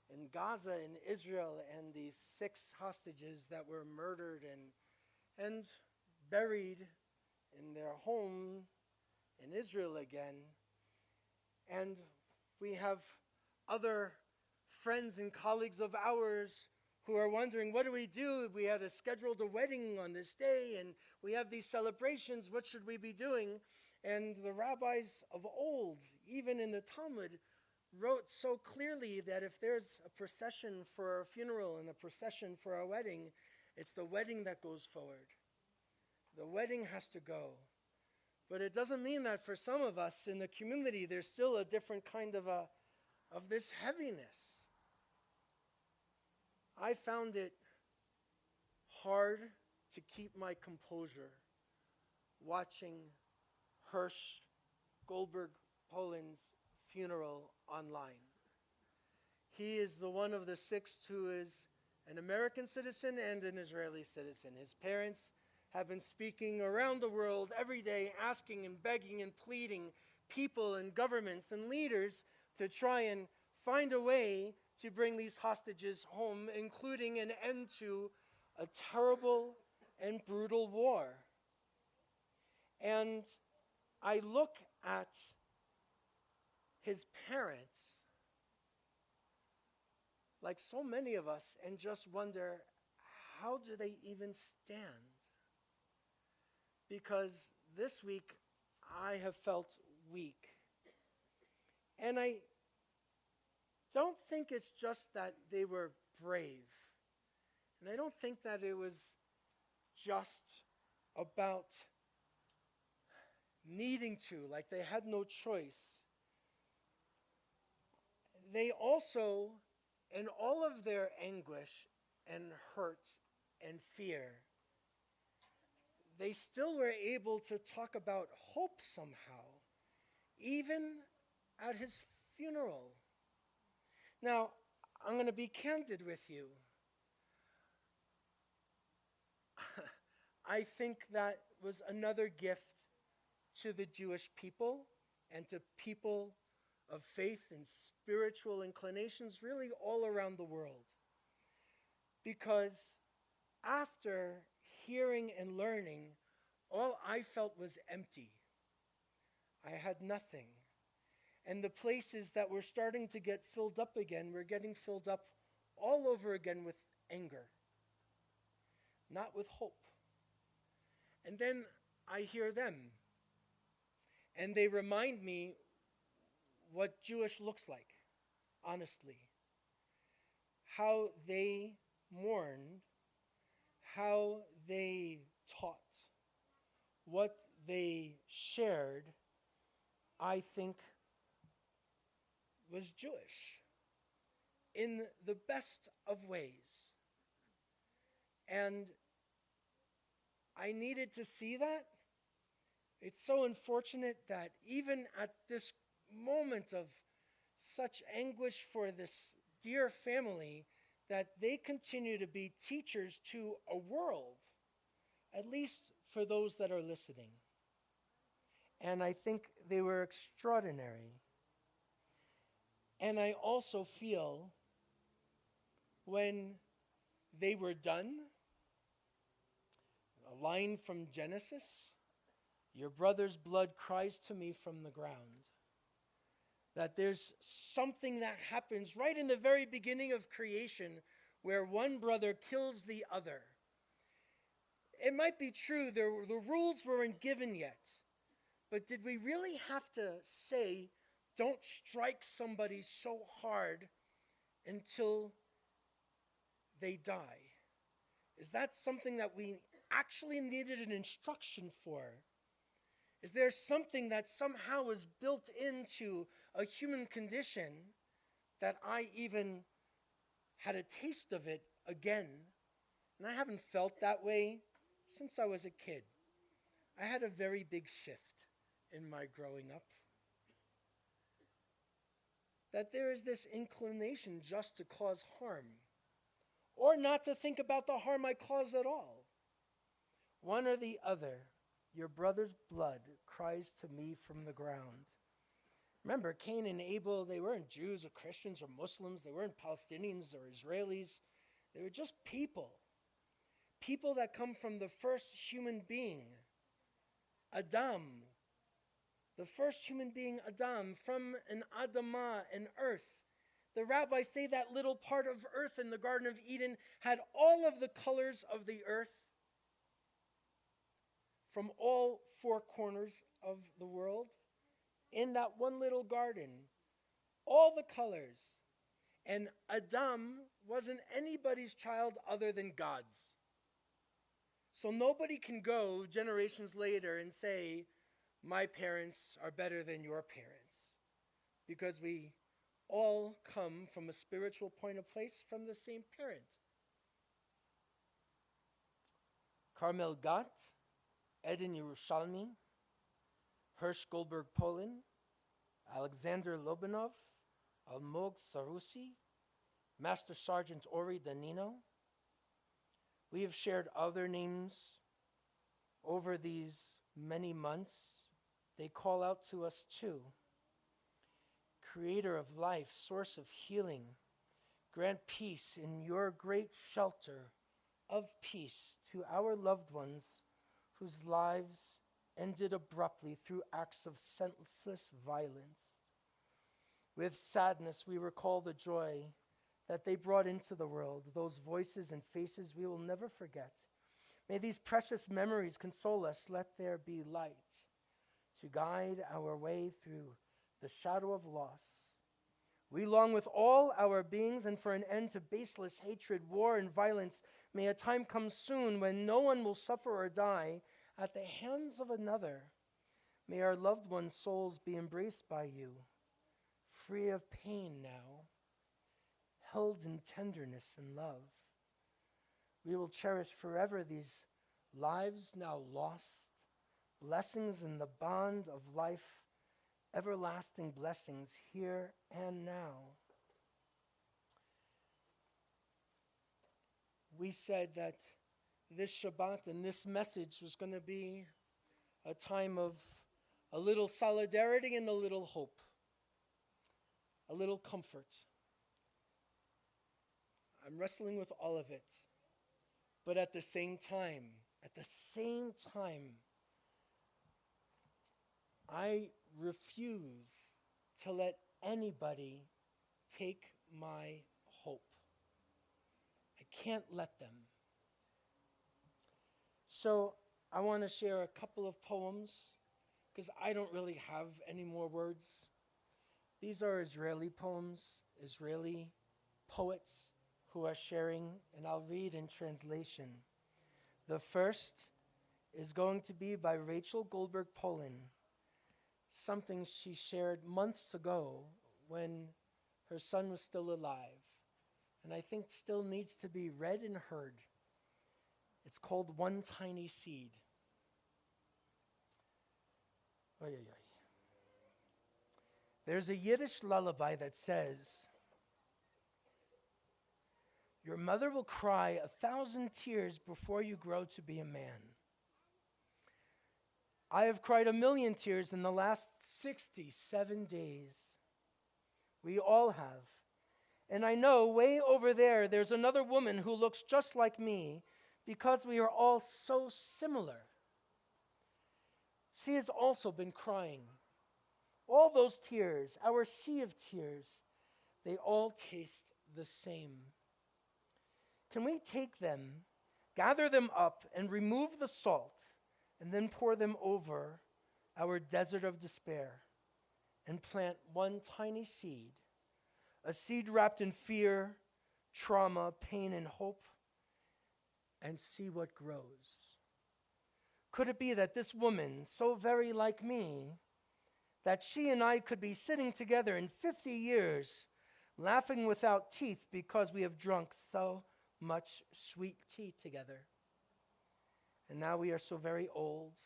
in Gaza, in Israel, and these 6 hostages that were murdered and buried in their home in Israel again. And we have other friends and colleagues of ours who are wondering, what do we do? We had scheduled a wedding on this day, and we have these celebrations. What should we be doing? And the rabbis of old, even in the Talmud, wrote so clearly that if there's a procession for a funeral and a procession for a wedding, it's the wedding that goes forward. The wedding has to go. But it doesn't mean that for some of us in the community, there's still a different kind of this heaviness. I found it hard to keep my composure watching Hirsch Goldberg Poland's funeral online. He is the one of the 6 who is an American citizen and an Israeli citizen. His parents have been speaking around the world every day, asking and begging and pleading people and governments and leaders to try and find a way to bring these hostages home, including an end to a terrible and brutal war. And I look at his parents, like so many of us, and just wonder, how do they even stand? Because this week I have felt weak. And I don't think it's just that they were brave. And I don't think that it was just about needing to, like they had no choice. They also, in all of their anguish and hurt and fear, they still were able to talk about hope somehow, even at his funeral. Now, I'm going to be candid with you. I think that was another gift to the Jewish people and to people of faith and spiritual inclinations really all around the world. Because after hearing and learning, all I felt was empty. I had nothing. And the places that were starting to get filled up again were getting filled up all over again with anger, not with hope. And then I hear them, and they remind me what Jewish looks like, honestly. How they mourned, how they taught, what they shared, I think was Jewish in the best of ways. And I needed to see that. It's so unfortunate that even at this moment of such anguish for this dear family, that they continue to be teachers to a world, at least for those that are listening. And I think they were extraordinary. And I also feel when they were done, a line from Genesis, your brother's blood cries to me from the ground. That there's something that happens right in the very beginning of creation where one brother kills the other. It might be true, the rules weren't given yet, but did we really have to say, don't strike somebody so hard until they die? Is that something that we actually needed an instruction for? Is there something that somehow is built into a human condition that I even had a taste of it again? And I haven't felt that way since I was a kid. I had a very big shift in my growing up. That there is this inclination just to cause harm, or not to think about the harm I cause at all. One or the other, your brother's blood cries to me from the ground. Remember, Cain and Abel, they weren't Jews or Christians or Muslims. They weren't Palestinians or Israelis. They were just people. People that come from the first human being, Adam. The first human being, Adam, from an Adamah, an earth. The rabbis say that little part of earth in the Garden of Eden had all of the colors of the earth from all four corners of the world. In that one little garden, all the colors. And Adam wasn't anybody's child other than God's. So nobody can go generations later and say, my parents are better than your parents. Because we all come from a spiritual point of place from the same parent. Carmel Gat, Eden Yerushalmi, Hirsch Goldberg Polin, Alexander Lobanov, Almog Sarusi, Master Sergeant Ori Danino. We have shared other names over these many months. They call out to us too. Creator of life, source of healing, grant peace in your great shelter of peace to our loved ones whose lives ended abruptly through acts of senseless violence. With sadness, we recall the joy that they brought into the world, those voices and faces we will never forget. May these precious memories console us. Let there be light to guide our way through the shadow of loss. We long with all our beings and for an end to baseless hatred, war, and violence. May a time come soon when no one will suffer or die at the hands of another. May our loved ones' souls be embraced by you, free of pain now, held in tenderness and love. We will cherish forever these lives now lost, blessings in the bond of life, everlasting blessings here and now. We said that this Shabbat and this message was going to be a time of a little solidarity and a little hope, a little comfort. I'm wrestling with all of it. But at the same time, I refuse to let anybody take my hope. I can't let them. So I want to share a couple of poems because I don't really have any more words. These are Israeli poems, Israeli poets who are sharing, and I'll read in translation. The first is going to be by Rachel Goldberg Polin, something she shared months ago when her son was still alive, and I think still needs to be read and heard. It's called One Tiny Seed. Oy, oy, oy. There's a Yiddish lullaby that says, "Your mother will cry 1,000 tears before you grow to be a man." I have cried 1,000,000 tears in the last 67 days. We all have. And I know way over there, there's another woman who looks just like me because we are all so similar. She has also been crying. All those tears, our sea of tears, they all taste the same. Can we take them, gather them up, and remove the salt, and then pour them over our desert of despair and plant one tiny seed, a seed wrapped in fear, trauma, pain, and hope, and see what grows? Could it be that this woman, so very like me, that she and I could be sitting together in 50 years, laughing without teeth because we have drunk so much sweet tea together? And now we are so very old,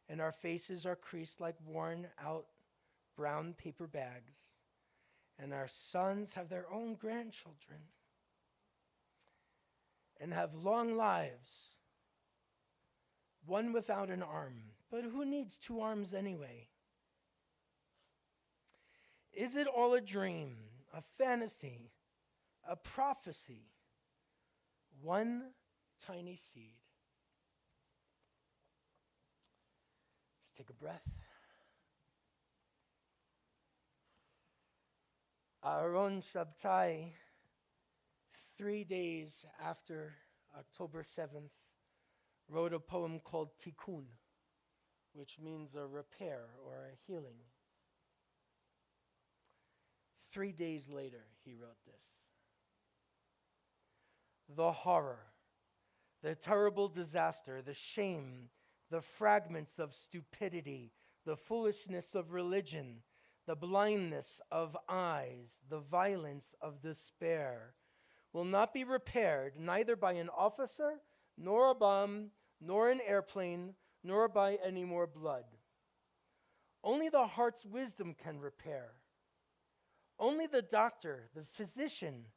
and our faces are creased like worn-out brown paper bags, and our sons have their own grandchildren and have long lives, one without an arm. But who needs 2 arms anyway? Is it all a dream, a fantasy, a prophecy? One tiny seed. Let's take a breath. Aaron Shabtai, 3 days after October 7th, wrote a poem called Tikkun, which means a repair or a healing. 3 days later, he wrote this. The horror, the terrible disaster, the shame, the fragments of stupidity, the foolishness of religion, the blindness of eyes, the violence of despair will not be repaired neither by an officer, nor a bomb, nor an airplane, nor by any more blood. Only the heart's wisdom can repair. Only the doctor, the physician,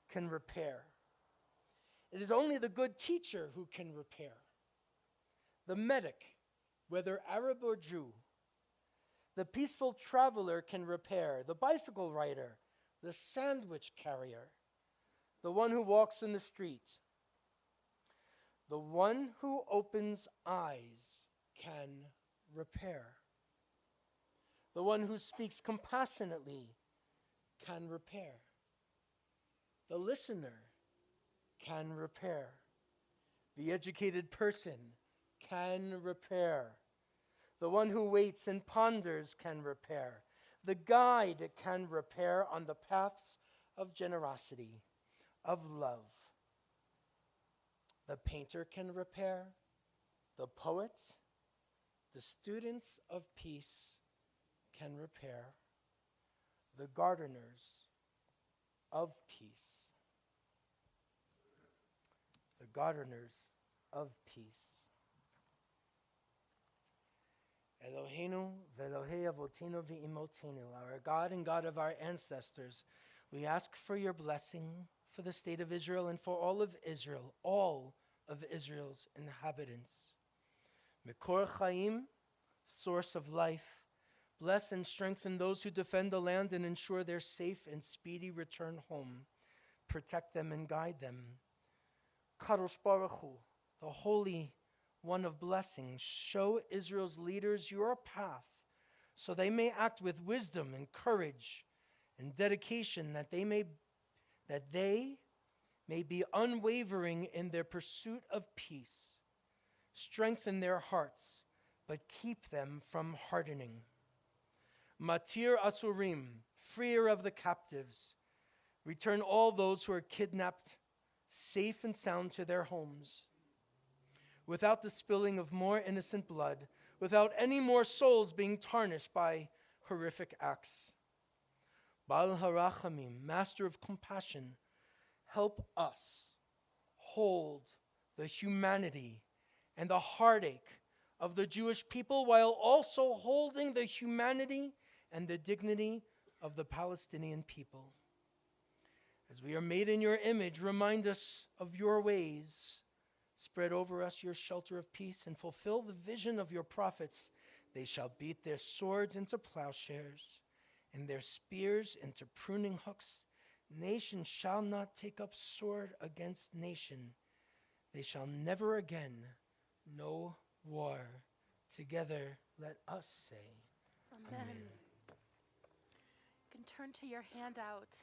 can repair. It is only the good teacher who can repair. The medic, whether Arab or Jew. The peaceful traveler can repair. The bicycle rider, the sandwich carrier, the one who walks in the street. The one who opens eyes can repair. The one who speaks compassionately can repair. The listener can repair. The educated person can repair. The one who waits and ponders can repair. The guide can repair on the paths of generosity, of love. The painter can repair. The poet, the students of peace can repair. The gardeners of peace. The gardeners of peace. Eloheinu ve'Elohei avotinu ve'imotinu, our God and God of our ancestors, we ask for your blessing for the state of Israel and for all of Israel's inhabitants. Mekor Chaim, source of life, bless and strengthen those who defend the land and ensure their safe and speedy return home. Protect them and guide them. Kadosh Baruch Hu, the Holy One of blessing, show Israel's leaders your path so they may act with wisdom and courage and dedication, that they may be unwavering in their pursuit of peace. Strengthen their hearts, but keep them from hardening. Matir Asurim, freer of the captives. Return all those who are kidnapped safe and sound to their homes, without the spilling of more innocent blood, without any more souls being tarnished by horrific acts. Baal Harachamim, Master of Compassion, help us hold the humanity and the heartache of the Jewish people, while also holding the humanity and the dignity of the Palestinian people. As we are made in your image, remind us of your ways. Spread over us your shelter of peace and fulfill the vision of your prophets. They shall beat their swords into plowshares and their spears into pruning hooks. Nation shall not take up sword against nation. They shall never again know war. Together let us say, Amen. You can turn to your handout.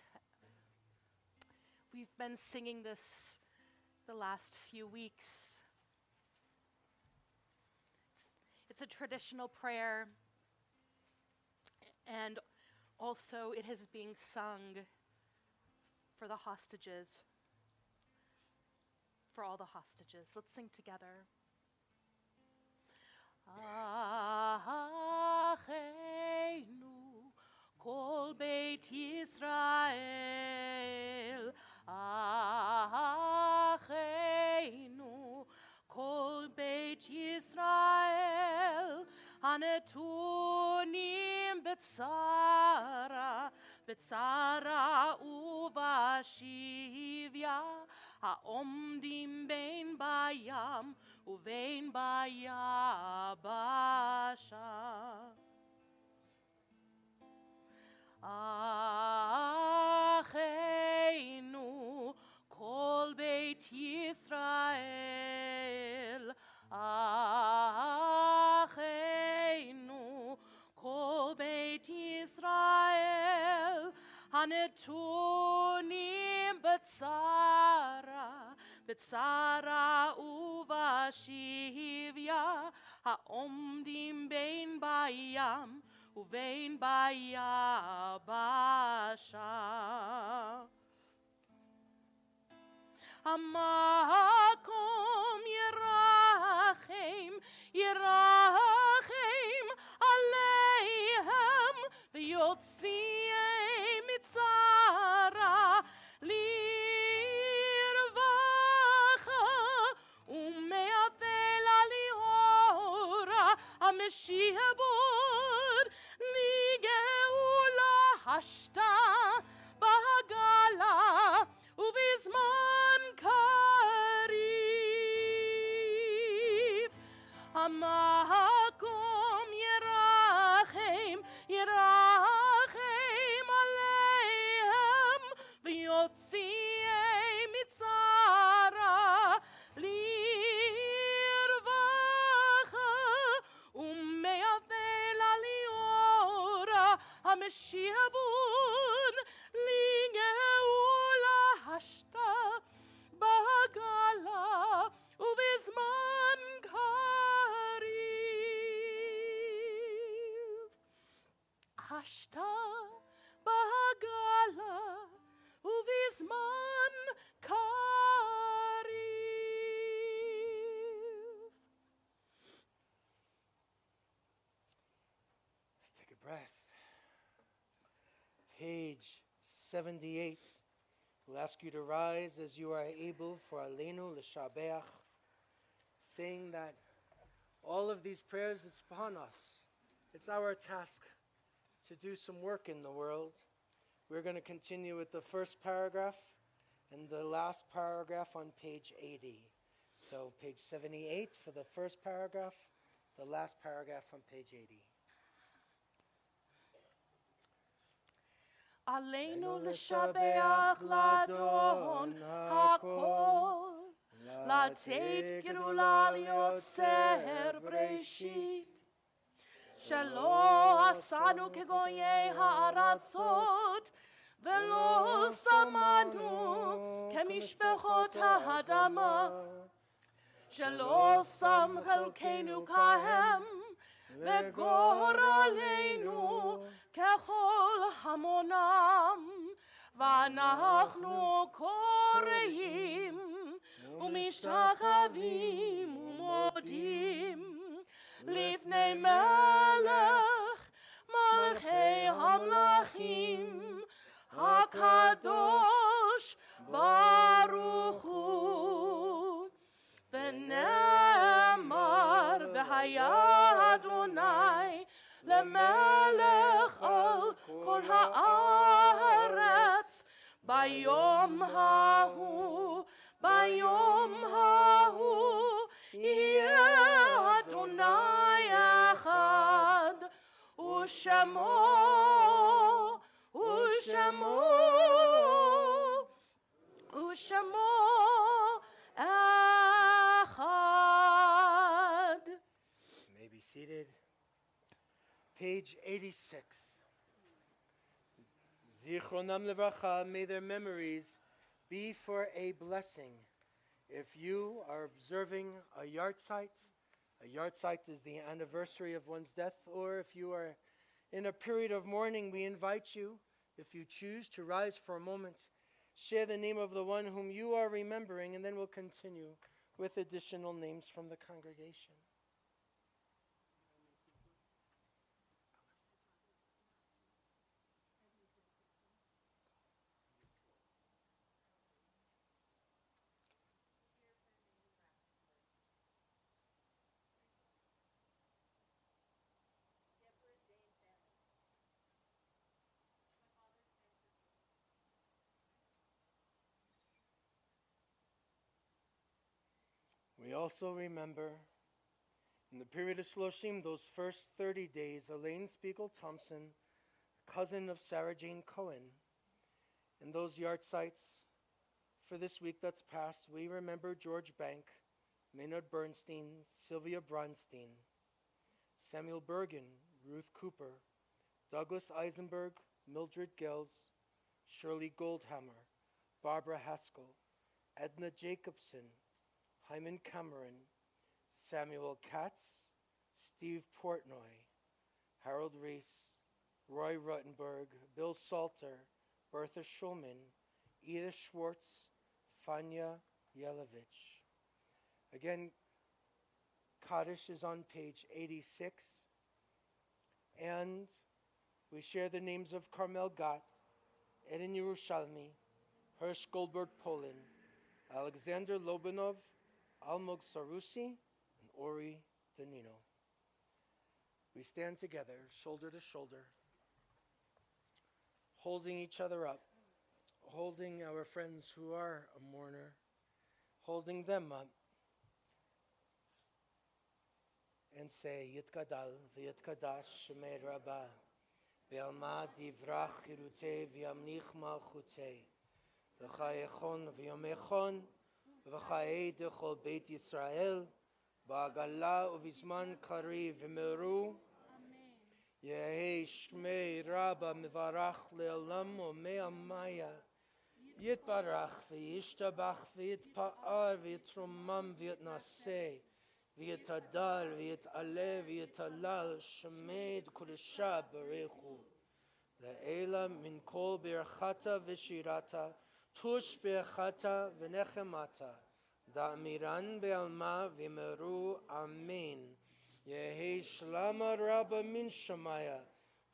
We've been singing this the last few weeks. It's a traditional prayer, and also it is being sung for the hostages, for all the hostages. Let's sing together. Acheinu kol Beit Yisrael, Acheinu kol Beit Yisrael, hanetunim betzara uvashivya, haomdim bein bayam uvein bayabasha. Acheinu kol Beit Yisrael, Acheinu kol Beit Yisrael, hanetunim betzara uvashivya, haomdim bein bayam uvein bayabasha. Hamakom Yerachem aleihem v'yotziei mitzara lirvacha umeavel aliora ameshihabod ligeula hashta bahagala ubizman karif. Hamakom Yerachem aleihem v'yotziei mitzara lirvacha umeavel aliora hameshihabun ligeula hashta bahagala ubizman karif. Hashta bahagala ubizman karif. Let's take a breath. Page 78. We'll ask you to rise as you are able for Aleinu l'Shabeach, saying that all of these prayers, it's upon us. It's our task to do some work in the world. We're going to continue with the first paragraph and the last paragraph on page 80. So page 78 for the first paragraph, the last paragraph on page 80. Aleinu l'shabeach ladon hakol, latet gerula liotzer breshit, שלא עשנו כגויי הארצות, ולא שמנו כמשפחות האדמה, שלא שם חלקנו כהם, וגורלנו ככל המונם, ואנחנו קוראים ומשתחווים ומודים לפני מלך מלכי המלכים הקדוש ברוך הוא. ונאמר והיה אדוני למלך על כל הארץ ביום ההוא, ביום ההוא יהיה אדוני אחד, ושמו אחד. May be seated. Page 86. Zichronam levracha, may their memories be for a blessing. If you are observing a yahrzeit is the anniversary of one's death, or if you are in a period of mourning, we invite you, if you choose, to rise for a moment, share the name of the one whom you are remembering, and then we'll continue with additional names from the congregation. We also remember in the period of Shloshim, those first 30 days, Elaine Spiegel Thompson, cousin of Sarah Jane Cohen. In those yahrzeits for this week that's passed, we remember George Bank, Maynard Bernstein, Sylvia Bronstein, Samuel Bergen, Ruth Cooper, Douglas Eisenberg, Mildred Gills, Shirley Goldhammer, Barbara Haskell, Edna Jacobson, Hyman Cameron, Samuel Katz, Steve Portnoy, Harold Reese, Roy Ruttenberg, Bill Salter, Bertha Schulman, Edith Schwartz, Fanya Yelovich. Again, Kaddish is on page 86, and we share the names of Carmel Gatt, Eden Yerushalmi, Hirsch Goldberg Poland, Alexander Lobanov, Almog Sarusi, and Ori Danino. We stand together, shoulder to shoulder, holding each other up, holding our friends who are a mourner, holding them up, and say, Yitkadal v'yitkadash shemei Rabbah, v'alma divrach hirutei v'yamnich malchutei, v'chayechon v'yomechon, v'chaye dechol Beit Yisrael, ba'agala u'vizman kari v'meru, Yehi shmei Rabba mevarach le'olam u'me'amaya, yitbarach v'yishtabach v'yitpa'ar v'yitrumam v'yitnaseh, v'yitadar v'yitaleh v'yitalal shemei d'kodesha barechu, le'ela min kol birchata v'shirata, tush birchata v'nechemata, da'amiran be'alma v'meru amen. Yehi shlama rabba min shamaya,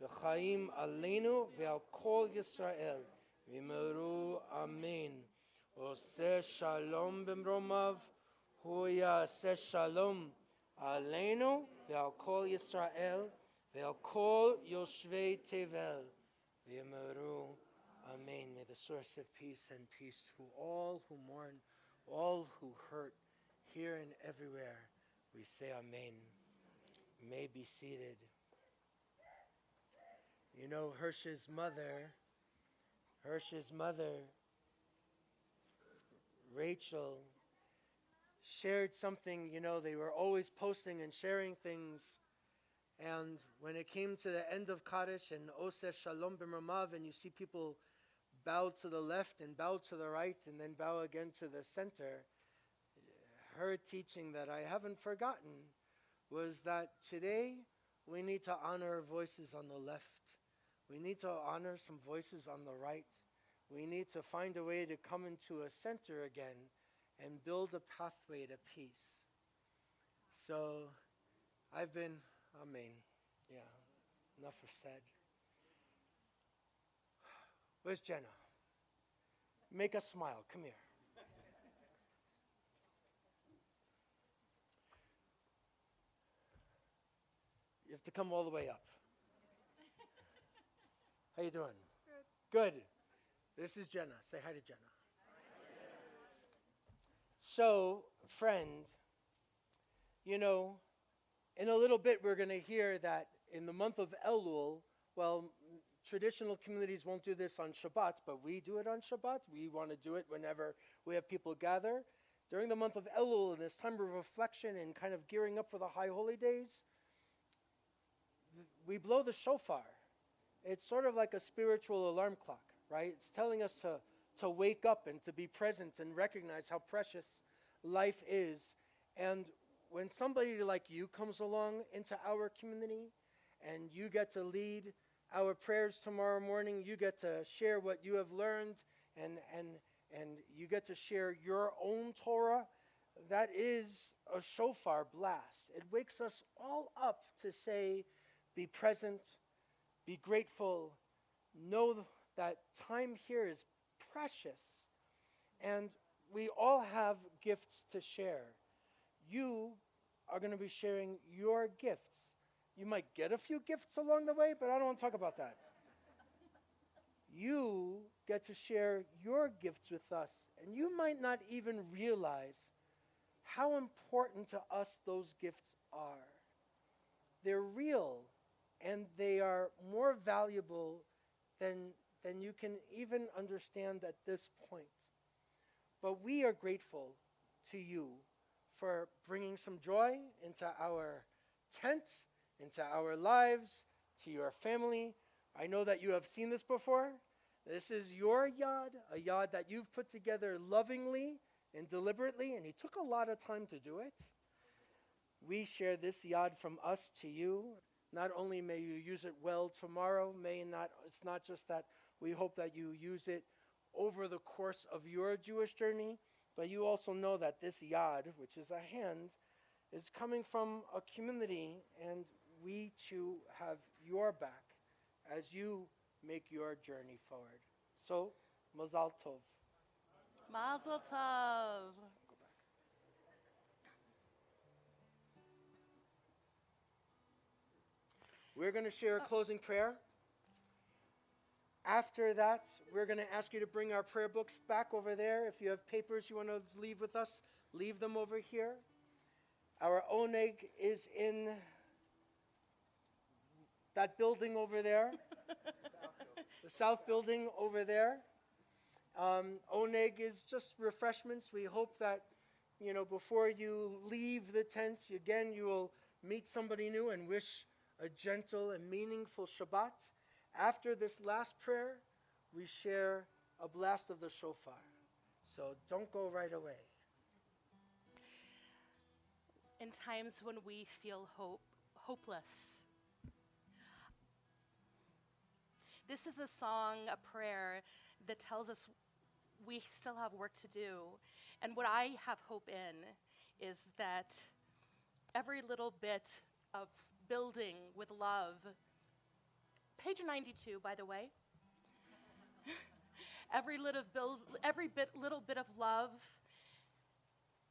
v'chaim aleinu ve'al kol Yisrael, v'meru amen. Oseh shalom b'mromav, hu yaseh shalom aleinu ve'al kol Yisrael, ve'al kol yoshvei tevel, v'meru amen. May the source of peace and peace to all who mourn, all who hurt, here and everywhere. We say amen. You may be seated. You know, Hirsch's mother, Rachel, shared something. You know, they were always posting and sharing things And when it came to the end of Kaddish and Oseh Shalom B'Mamav, and you see people bow to the left and bow to the right and then bow again to the center, her teaching that I haven't forgotten was that today we need to honor voices on the left. We need to honor some voices on the right. We need to find a way to come into a center again and build a pathway to peace. So I've been, amen. Yeah, enough said. Where's Jenna? Make us smile. Come here. You have to come all the way up. How you doing? Good. Good. This is Jenna. Say hi to Jenna. So, friend, you know, in a little bit we're going to hear that in the month of Elul, well, traditional communities won't do this on Shabbat, but we do it on Shabbat. We want to do it whenever we have people gather. During the month of Elul, in this time of reflection and kind of gearing up for the High Holy Days, we blow the shofar. It's sort of like a spiritual alarm clock, right? It's telling us to wake up and to be present and recognize how precious life is. And when somebody like you comes along into our community and you get to lead our prayers tomorrow morning, you get to share what you have learned and you get to share your own Torah, that is a shofar blast. It wakes us all up to say, be present, be grateful, know that time here is precious, and we all have gifts to share. You are going to be sharing your gifts. You might get a few gifts along the way, but I don't want to talk about that. You get to share your gifts with us, and you might not even realize how important to us those gifts are. They're real, and they are more valuable than you can even understand at this point. But we are grateful to you for bringing some joy into our tent, into our lives, to your family. I know that you have seen this before. This is your yad, a yad that you've put together lovingly and deliberately, and he took a lot of time to do it. We share this yad from us to you. Not only may you use it well tomorrow, it's not just that we hope that you use it over the course of your Jewish journey, but you also know that this yad, which is a hand, is coming from a community, and we too have your back as you make your journey forward. So, Mazal Tov. Mazel Tov. We're going to share a closing prayer. After that, we're going to ask you to bring our prayer books back over there. If you have papers you want to leave with us, leave them over here. Our oneg is in that building over there. The south building over there. Oneg is just refreshments. We hope that, before you leave the tent, again, you will meet somebody new and wish a gentle and meaningful Shabbat. After this last prayer, we share a blast of the shofar. So don't go right away. In times when we feel hopeless. This is a song, a prayer that tells us we still have work to do. And what I have hope in is that every little bit of building with love, page 92, by the way, every little bit of love,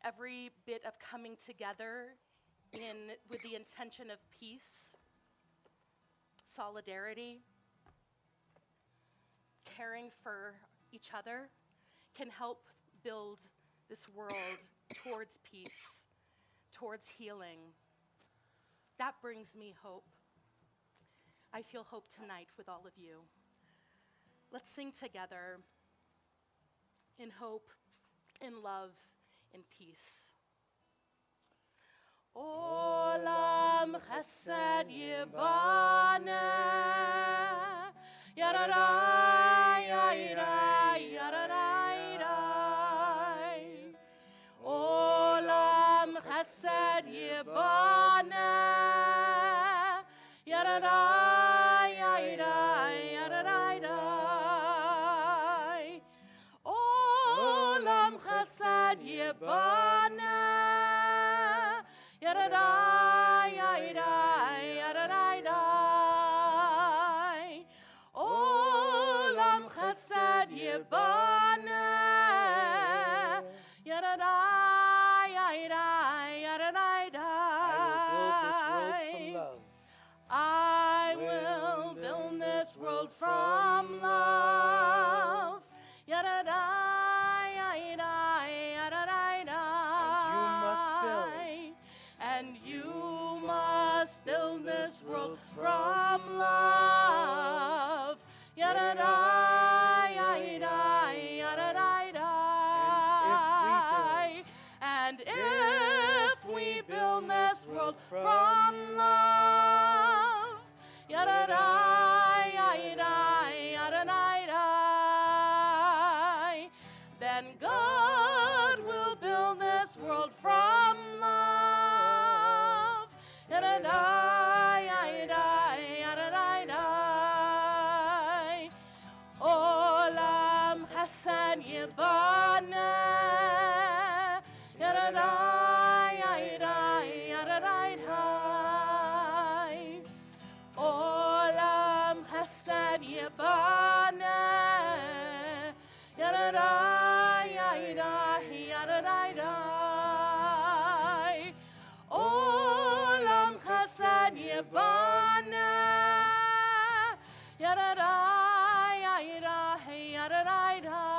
every bit of coming together with the intention of peace, solidarity, caring for each other can help build this world towards peace, towards healing. That brings me hope. I feel hope tonight with all of you. Let's sing together in hope, in love, in peace. Olam chesed yibane, yararai, yararai, yararai. Olam chesed yibane, yararai, yararai, yararai. Olam chesed yibane, yararai, yararai, yararai. Olam chesed yibane, yararai, yararai, yararai. I will build this world from love. Yararai, yararai, yararai. And you must build this world from love. Yararai, yararai, yararai. And if we build this world from love, yararai, yararai, yararai, then God will build this world from love. Yararai, yararai, yararai. Olam chesed yibane, yararai, yararai, yararai. Olam chesed yibane, yararai, yararai, yararai. Olam chesed yibane, yararai, yararai, yararai.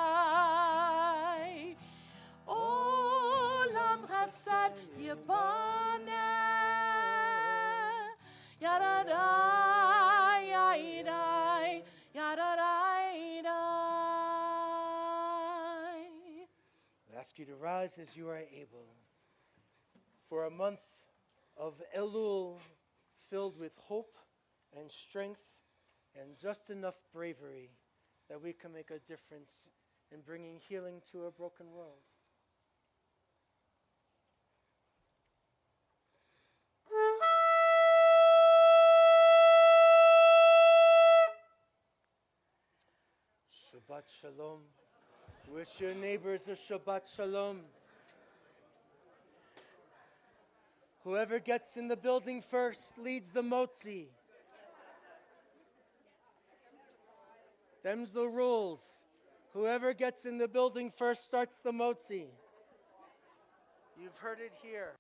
Olam chesed yibane, yararai, yararai, yararai. I ask you to rise as you are able for a month of Elul filled with hope and strength and just enough bravery that we can make a difference in bringing healing to a broken world. Shabbat Shalom. Wish your neighbors a Shabbat Shalom. Whoever gets in the building first leads the motzi. Them's the rules. Whoever gets in the building first starts the motzi. You've heard it here.